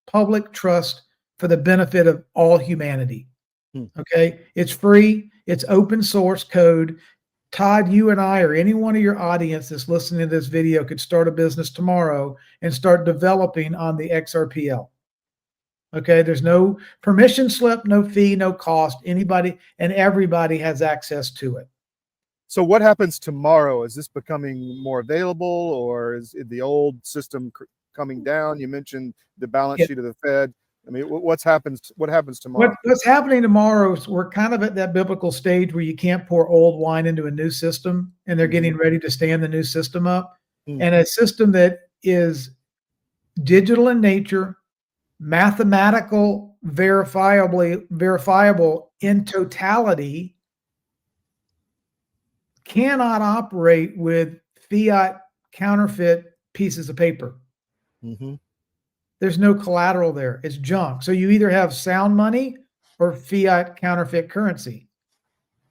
public trust for the benefit of all humanity. Okay. It's free. It's open source code. Todd, you and I, or any one of your audience that's listening to this video, could start a business tomorrow and start developing on the XRPL. Okay. There's no permission slip, no fee, no cost. Anybody and everybody has access to it. So what happens tomorrow? Is this becoming more available, or is the old system coming down? You mentioned the balance sheet of the Fed. I mean, what happens tomorrow? What's happening tomorrow is we're kind of at that biblical stage where you can't pour old wine into a new system, and they're getting ready to stand the new system up. And a system that is digital in nature, mathematical, verifiable in totality, cannot operate with fiat counterfeit pieces of paper. There's no collateral there. It's junk. So you either have sound money or fiat counterfeit currency.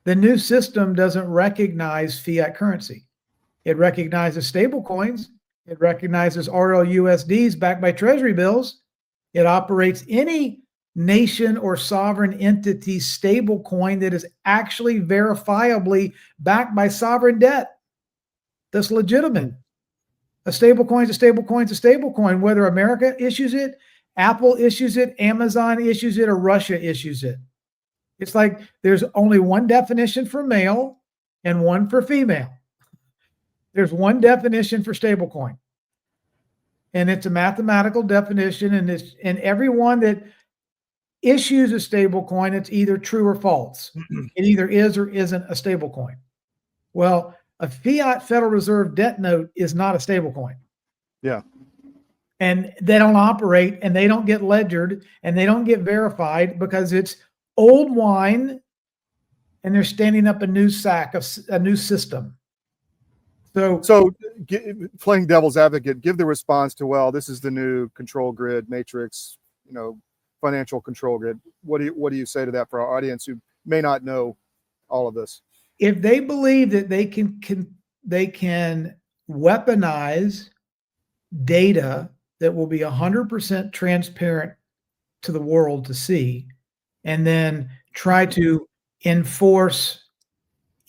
The new system doesn't recognize fiat currency. It recognizes stable coins. It recognizes RLUSDs backed by treasury bills. It operates any nation or sovereign entity stable coin that is actually verifiably backed by sovereign debt. That's legitimate. A stable coin is a stable coin is a stable coin, whether America issues it, Apple issues it, Amazon issues it, or Russia issues it. It's like there's only one definition for male and one for female. There's one definition for stable coin. And it's a mathematical definition, and everyone that issues a stable coin, it's either true or false. It either is or isn't a stable coin. Well, a fiat Federal Reserve debt note is not a stable coin. Yeah. And they don't operate, and they don't get ledgered, and they don't get verified because it's old wine, and they're standing up a new system. So playing devil's advocate, give the response to, well, this is the new control grid matrix, financial control grid. What do you say to that for our audience who may not know all of this? If they believe that they can weaponize data that will be 100% transparent to the world to see, and then try to enforce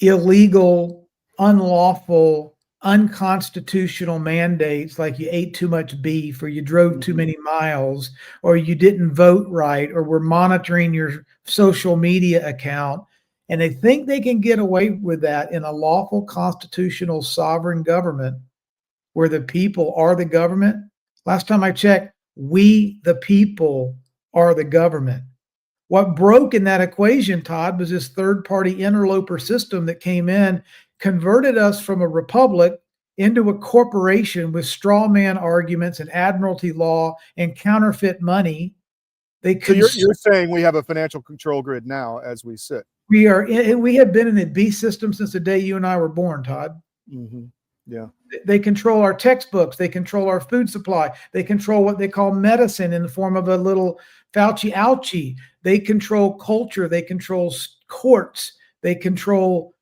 illegal, unlawful, unconstitutional mandates like you ate too much beef, or you drove too many miles, or you didn't vote right, or we're monitoring your social media account. And they think they can get away with that in a lawful, constitutional, sovereign government where the people are the government. Last time I checked, we, the people, are the government. What broke in that equation, Todd, was this third-party interloper system that came in, converted us from a republic into a corporation with straw man arguments and admiralty law and counterfeit money. So you're saying we have a financial control grid now as we sit. We have been in the beast system since the day you and I were born, Todd. Mm-hmm. Yeah. They control our textbooks. They control our food supply. They control what they call medicine in the form of a little Fauci ouchie. They control culture. They control courts. They control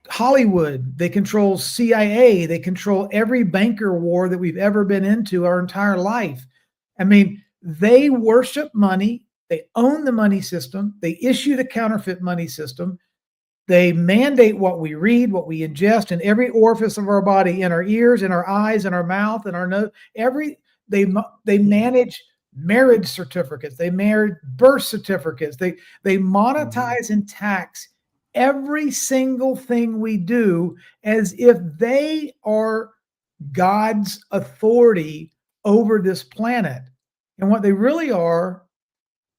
Hollywood. They control CIA. They control every banker war that we've ever been into our entire life. I mean, they worship money. They own the money system. They issue the counterfeit money system. They mandate what we read, what we ingest in every orifice of our body, in our ears, in our eyes, in our mouth, in our nose. They manage marriage certificates. They manage birth certificates. They monetize and tax every single thing we do as if they are God's authority over this planet. And what they really are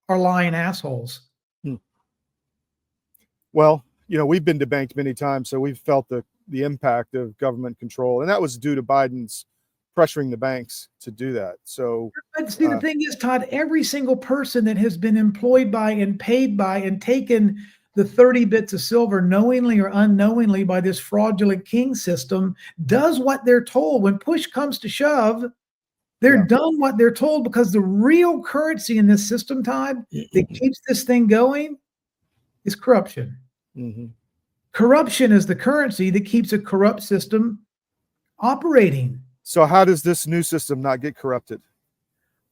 lying assholes. Well, we've been debanked many times, so we've felt the impact of government control, and that was due to Biden's pressuring the banks to do that. So, but see, the thing is, Todd, every single person that has been employed by and paid by and taken the 30 bits of silver knowingly or unknowingly by this fraudulent king system does what they're told. When push comes to shove, they're done what they're told, because the real currency in this system, Todd, that keeps this thing going is corruption. Mm-hmm. Corruption is the currency that keeps a corrupt system operating. So how does this new system not get corrupted?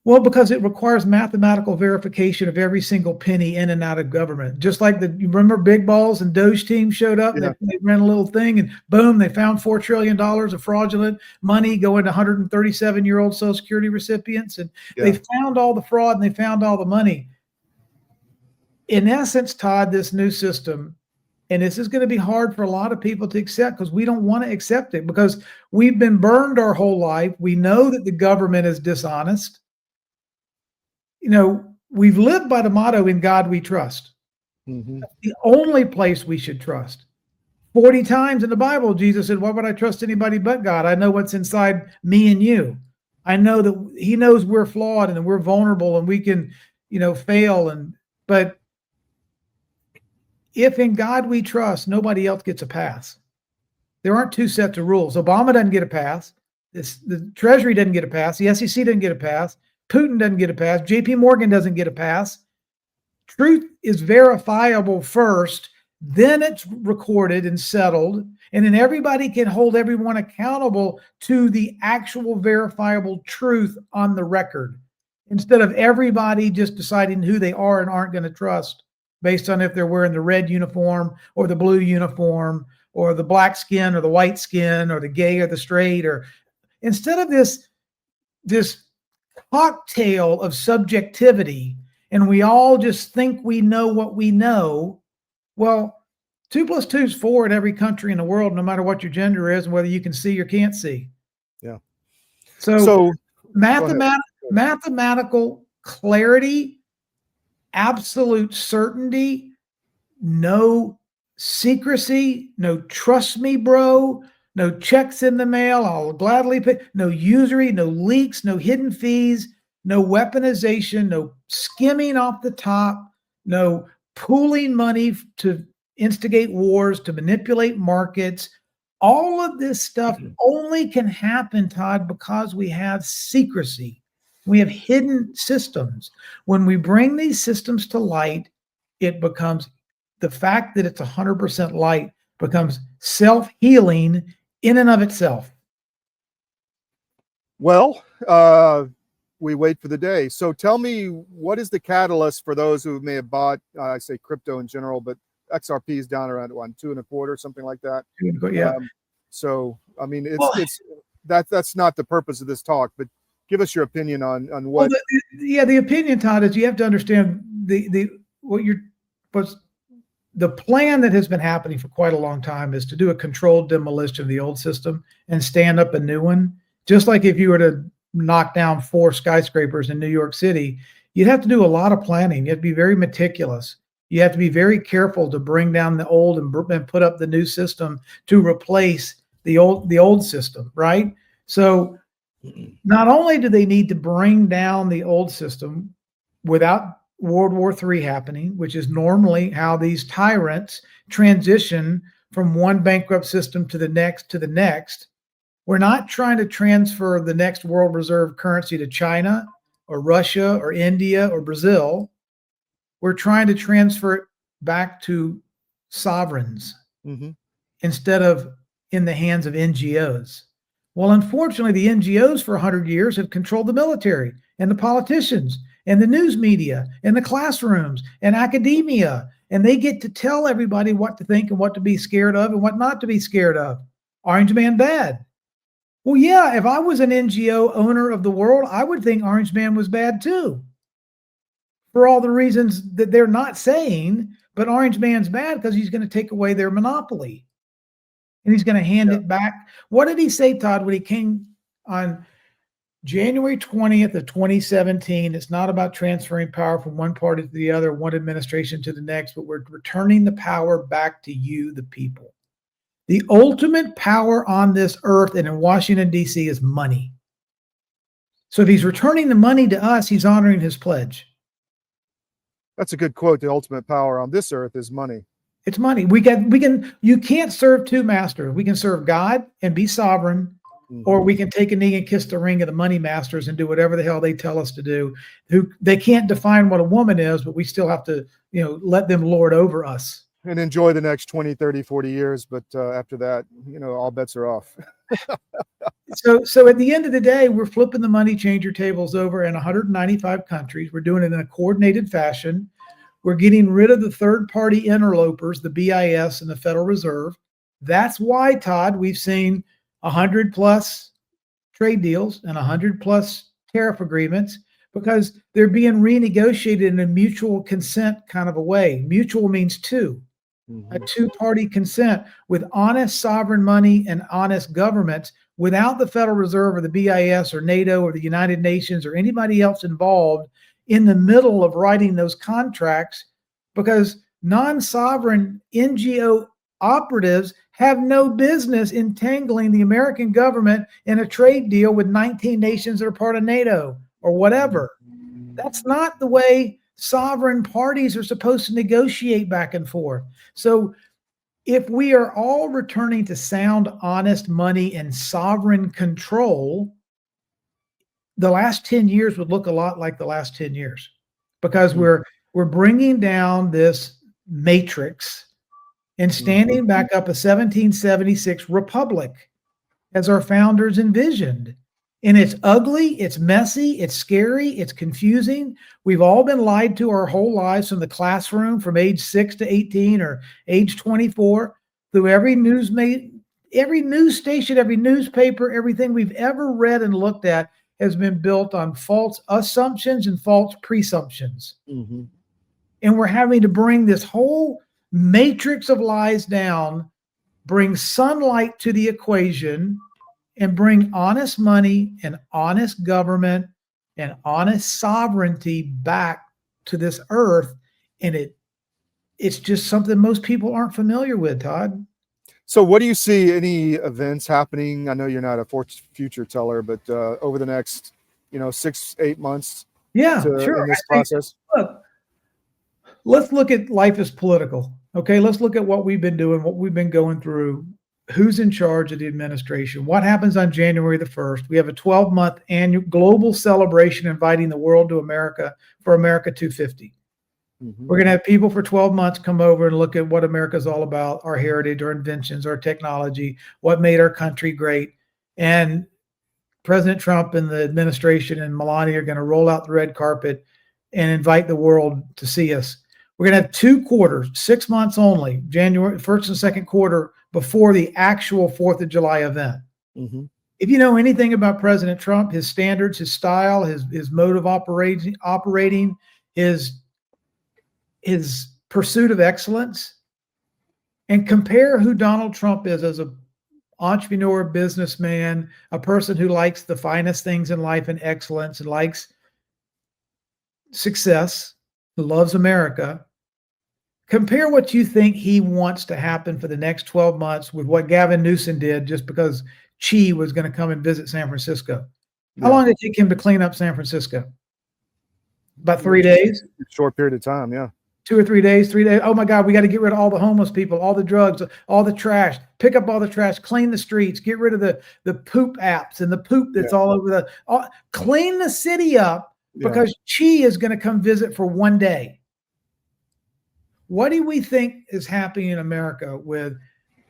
Well, because it requires mathematical verification of every single penny in and out of government. Just like you remember Big Balls and Doge team showed up, and they ran a little thing, and boom, they found $4 trillion of fraudulent money going to 137-year-old Social Security recipients. And they found all the fraud and they found all the money. In essence, Todd, this new system, and this is going to be hard for a lot of people to accept, because we don't want to accept it, because we've been burned our whole life. We know that the government is dishonest. We've lived by the motto, in God we trust. Mm-hmm. That's the only place we should trust. 40 times in the Bible, Jesus said, why would I trust anybody but God? I know what's inside me and you. I know that he knows we're flawed and we're vulnerable and we can, fail. But if in God we trust, nobody else gets a pass. There aren't two sets of rules. Obama doesn't get a pass. The Treasury doesn't get a pass. The SEC doesn't get a pass. Putin doesn't get a pass. JP Morgan doesn't get a pass. Truth is verifiable first, then it's recorded and settled, and then everybody can hold everyone accountable to the actual verifiable truth on the record, instead of everybody just deciding who they are and aren't going to trust based on if they're wearing the red uniform or the blue uniform or the black skin or the white skin or the gay or the straight, or instead of this cocktail of subjectivity, and we all just think we know what we know. Well, 2 + 2 is 4 in every country in the world, no matter what your gender is and whether you can see or can't see. Yeah. So mathematical clarity, absolute certainty, no secrecy, no trust me, bro, no checks in the mail, I'll gladly pay, no usury, no leaks, no hidden fees, no weaponization, no skimming off the top, no pooling money to instigate wars, to manipulate markets. All of this stuff only can happen, Todd, because we have secrecy. We have hidden systems. When we bring these systems to light, it becomes, the fact that it's 100% light becomes self-healing in and of itself. Well, we wait for the day. So tell me, what is the catalyst for those who may have bought, I say crypto in general, but XRP is down around 2.25, something like that. Yeah. So, I mean, Well, that's not the purpose of this talk, but give us your opinion on what. Well, the opinion, Todd, is you have to understand the plan that has been happening for quite a long time is to do a controlled demolition of the old system and stand up a new one. Just like if you were to knock down 4 skyscrapers in New York City, you'd have to do a lot of planning. You have to be very meticulous. You have to be very careful to bring down the old and put up the new system to replace the old system, right? So not only do they need to bring down the old system without World War III happening, which is normally how these tyrants transition from one bankrupt system to the next. We're not trying to transfer the next world reserve currency to China or Russia or India or Brazil. We're trying to transfer it back to sovereigns instead of in the hands of NGOs. Well, unfortunately, the NGOs for 100 years have controlled the military and the politicians and the news media and the classrooms and academia, and they get to tell everybody what to think and what to be scared of and what not to be scared of. Orange Man bad. Well, yeah, if I was an NGO owner of the world, I would think Orange Man was bad too, for all the reasons that they're not saying, but Orange Man's bad because he's going to take away their monopoly and he's going to hand it back. What did he say, Todd, when he came on January 20th of 2017? It's not about transferring power from one party to the other, one administration to the next, but we're returning the power back to you, the people. The ultimate power on this earth and in Washington, D.C. is money. So if he's returning the money to us, he's honoring his pledge. That's a good quote. The ultimate power on this earth is money. It's money. You can't serve two masters. We can serve God and be sovereign, or we can take a knee and kiss the ring of the money masters and do whatever the hell they tell us to do. They can't define what a woman is, but we still have to, let them lord over us. And enjoy the next 20, 30, 40 years. But after that, all bets are off. So at the end of the day, we're flipping the money changer tables over in 195 countries. We're doing it in a coordinated fashion. We're getting rid of the third-party interlopers, the BIS and the Federal Reserve. That's why, Todd, we've seen 100+ trade deals and 100+ tariff agreements, because they're being renegotiated in a mutual consent kind of a way. Mutual means two. A two-party consent with honest sovereign money and honest governments, without the Federal Reserve or the BIS or NATO or the United Nations or anybody else involved in the middle of writing those contracts, because non-sovereign NGO operatives have no business entangling the American government in a trade deal with 19 nations that are part of NATO or whatever. That's not the way sovereign parties are supposed to negotiate back and forth. So if we are all returning to sound, honest money and sovereign control, the last 10 years would look a lot like the last 10 years, because we're bringing down this matrix and standing back up a 1776 republic as our founders envisioned. And it's ugly, it's messy, it's scary, it's confusing. We've all been lied to our whole lives, from the classroom, from age 6 to 18 or age 24, through every news station, every newspaper, everything we've ever read and looked at has been built on false assumptions and false presumptions. And we're having to bring this whole matrix of lies down, bring sunlight to the equation, and bring honest money and honest government and honest sovereignty back to this earth. And it's just something most people aren't familiar with, Todd. So what do you see any events happening? I know you're not a future teller, but over the next, 6-8 months sure. in this process? Look, let's look at life as political. Okay, let's look at what we've been doing, what we've been going through. Who's in charge of the administration? What happens on January the 1st? We have a 12-month annual global celebration inviting the world to America for America 250. We're going to have people for 12 months come over and look at what America's all about, our heritage, our inventions, our technology, what made our country great. And President Trump and the administration and Melania are going to roll out the red carpet and invite the world to see us. We're going to have 2 quarters, 6 months only, January 1st and 2nd quarter, before the actual 4th of July event. Mm-hmm. If you know anything about President Trump, his standards, his style, his mode of operating, his pursuit of excellence, and compare who Donald Trump is as a entrepreneur, businessman, a person who likes the finest things in life and excellence and likes success, who loves America. Compare what you think he wants to happen for the next 12 months with what Gavin Newsom did just because Xi was going to come and visit San Francisco. How long did it take him to clean up San Francisco? About 3 days? Short period of time, yeah. 2 or 3 days, 3 days. Oh my God, we got to get rid of all the homeless people, all the drugs, all the trash, pick up all the trash, clean the streets, get rid of the poop apps and the poop that's all over clean the city up because Xi is going to come visit for 1 day. What do we think is happening in America with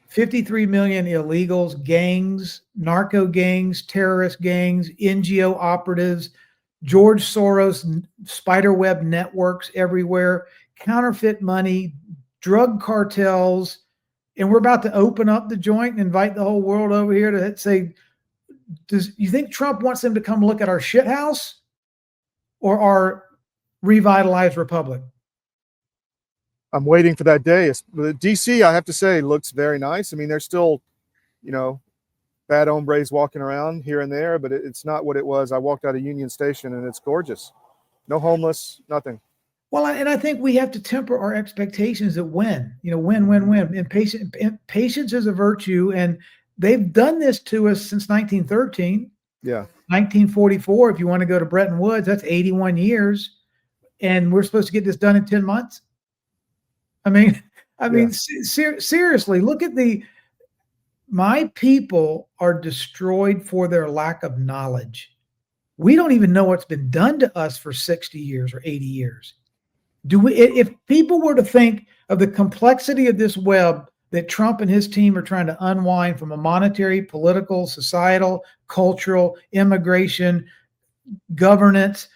53 million illegals, gangs, narco gangs, terrorist gangs, NGO operatives, George Soros spiderweb networks everywhere, counterfeit money, drug cartels, and we're about to open up the joint and invite the whole world over here to say, does you think Trump wants them to come look at our shit house or our revitalized republic? I'm waiting for that day. The DC, I have to say, looks very nice. I mean, there's still, bad hombres walking around here and there, but it's not what it was. I walked out of Union Station and it's gorgeous. No homeless, nothing. Well, and I think we have to temper our expectations at win. Win. And patience is a virtue, and they've done this to us since 1913. Yeah. 1944, if you want to go to Bretton Woods, that's 81 years, and we're supposed to get this done in 10 months. Seriously, look at my people are destroyed for their lack of knowledge. We don't even know what's been done to us for 60 years or 80 years. If people were to think of the complexity of this web that Trump and his team are trying to unwind from a monetary, political, societal, cultural, immigration, governance,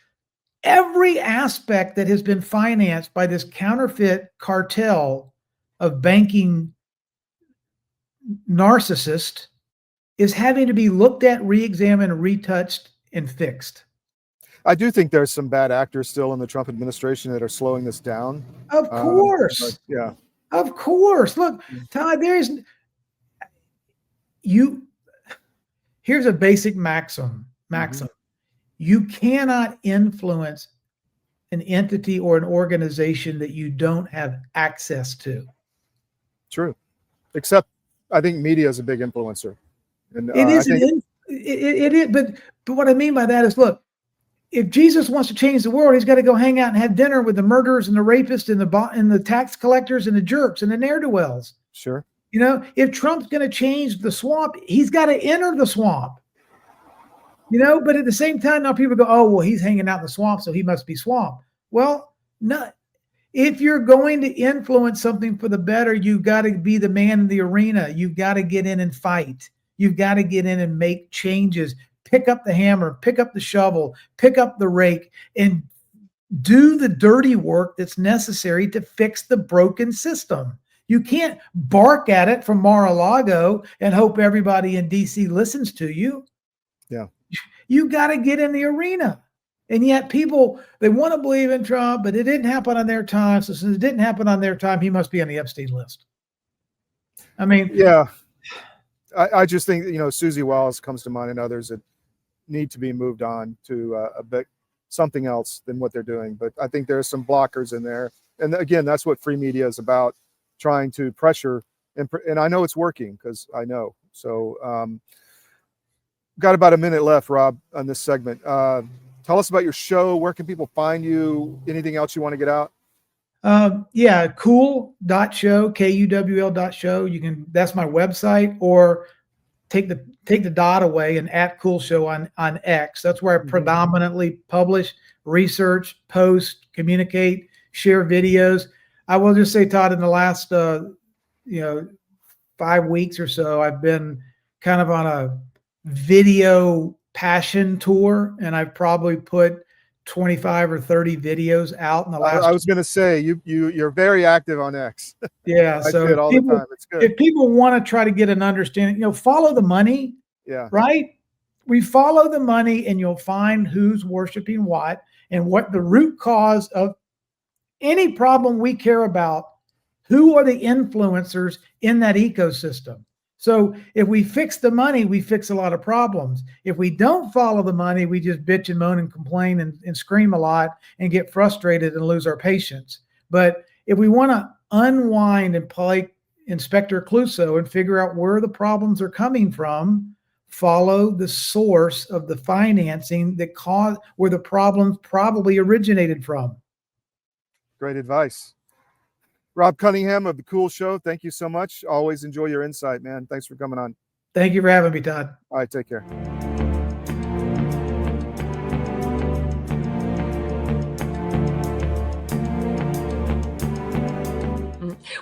every aspect that has been financed by this counterfeit cartel of banking narcissist is having to be looked at, re-examined, retouched, and fixed. I do think there's some bad actors still in the Trump administration that are slowing this down. Of course. Of course. Look, Todd, here's a basic maxim. Mm-hmm. You cannot influence an entity or an organization that you don't have access to. True. Except I think media is a big influencer. And it is, but what I mean by that is, look, if Jesus wants to change the world, he's got to go hang out and have dinner with the murderers and the rapists and the tax collectors and the jerks and the ne'er-do-wells. Sure. If Trump's going to change the swamp, he's got to enter the swamp. But at the same time, now people go, oh, well, he's hanging out in the swamp, so he must be swamp. Well, no. If you're going to influence something for the better, you've got to be the man in the arena. You've got to get in and fight. You've got to get in and make changes. Pick up the hammer, pick up the shovel, pick up the rake, and do the dirty work that's necessary to fix the broken system. You can't bark at it from Mar-a-Lago and hope everybody in DC listens to you. Yeah. You got to get in the arena. And yet people, they want to believe in Trump, but it didn't happen on their time. So since it didn't happen on their time, he must be on the Epstein list. Yeah. I just think, Susie Wallace comes to mind and others that need to be moved on to a bit something else than what they're doing. But I think there's some blockers in there. And again, that's what free media is about, trying to pressure. And I know it's working because I know. So got about a minute left, Rob, on this segment. Tell us about your show. Where can people find you? Anything else you want to get out? Cool.show, KUWL.show. That's my website, or take the dot away and @CoolShow on X. That's where I predominantly publish, research, post, communicate, share videos. I will just say, Todd, in the last 5 weeks or so, I've been kind of on a video passion tour, and I've probably put 25 or 30 videos out in the last. I was going to say you're very active on X. Yeah, I so see it all the time. It's good. If people want to try to get an understanding, follow the money. Yeah. Right. We follow the money, and you'll find who's worshiping what and what the root cause of any problem we care about. Who are the influencers in that ecosystem? So if we fix the money, we fix a lot of problems. If we don't follow the money, we just bitch and moan and complain and scream a lot and get frustrated and lose our patience. But if we want to unwind and play Inspector Clouseau and figure out where the problems are coming from, follow the source of the financing that caused where the problems probably originated from. Great advice. Rob Cunningham of The Cool Show, thank you so much. Always enjoy your insight, man. Thanks for coming on. Thank you for having me, Todd. All right, take care.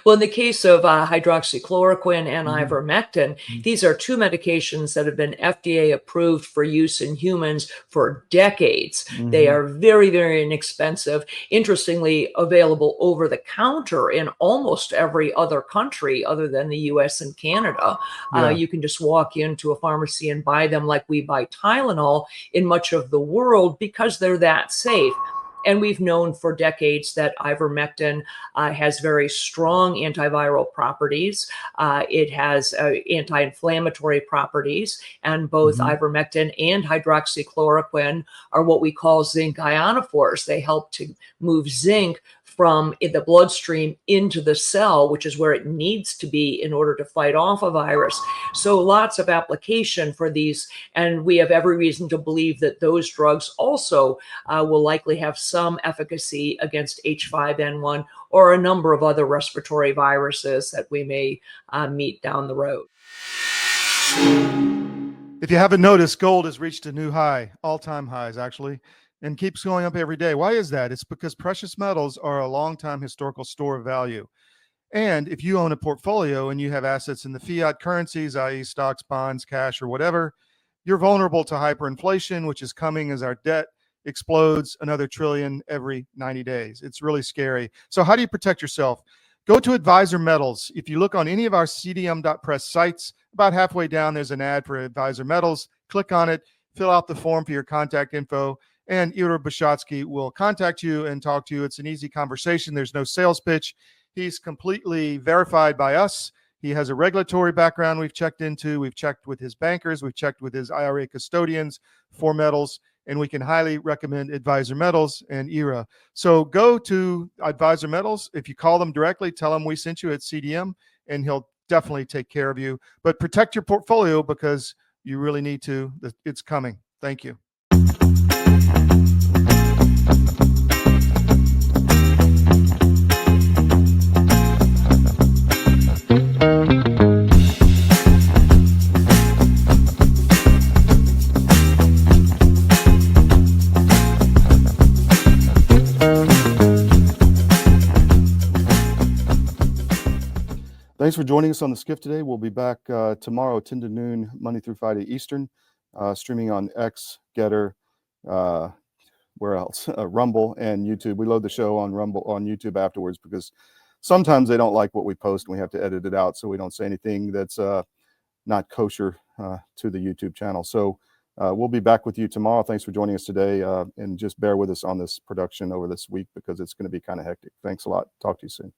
Well, in the case of hydroxychloroquine and ivermectin, these are two medications that have been FDA approved for use in humans for decades. They are very, very inexpensive. Interestingly, available over the counter in almost every other country other than the US and Canada. You can just walk into a pharmacy and buy them like we buy Tylenol in much of the world because they're that safe. And we've known for decades that ivermectin has very strong antiviral properties. It has anti-inflammatory properties, and both ivermectin and hydroxychloroquine are what we call zinc ionophores. They help to move zinc from the bloodstream into the cell, which is where it needs to be in order to fight off a virus. So lots of application for these, and we have every reason to believe that those drugs also will likely have some efficacy against H5N1 or a number of other respiratory viruses that we may meet down the road. If you haven't noticed, gold has reached a new high, all-time highs actually, and keeps going up every day. Why is that? It's because precious metals are a long-time historical store of value. And if you own a portfolio and you have assets in the fiat currencies, i.e. stocks, bonds, cash, or whatever, you're vulnerable to hyperinflation, which is coming as our debt explodes another trillion every 90 days. It's really scary. So how do you protect yourself? Go to Advisor Metals. If you look on any of our cdm.press sites, about halfway down, there's an ad for Advisor Metals. Click on it, fill out the form for your contact info, and Ira Bishotsky will contact you and talk to you. It's an easy conversation. There's no sales pitch. He's completely verified by us. He has a regulatory background we've checked into. We've checked with his bankers. We've checked with his IRA custodians for metals, and we can highly recommend Advisor Metals and IRA. So go to Advisor Metals. If you call them directly, tell them we sent you at CDM, and he'll definitely take care of you. But protect your portfolio because you really need to. It's coming. Thank you. Thanks for joining us on the SCIF today. We'll be back tomorrow, 10 to noon, Monday through Friday Eastern, streaming on X, Gettr, where else? Rumble and YouTube. We load the show on Rumble on YouTube afterwards because sometimes they don't like what we post and we have to edit it out so we don't say anything that's not kosher to the YouTube channel. So we'll be back with you tomorrow. Thanks for joining us today, and just bear with us on this production over this week because it's going to be kind of hectic. Thanks a lot. Talk to you soon.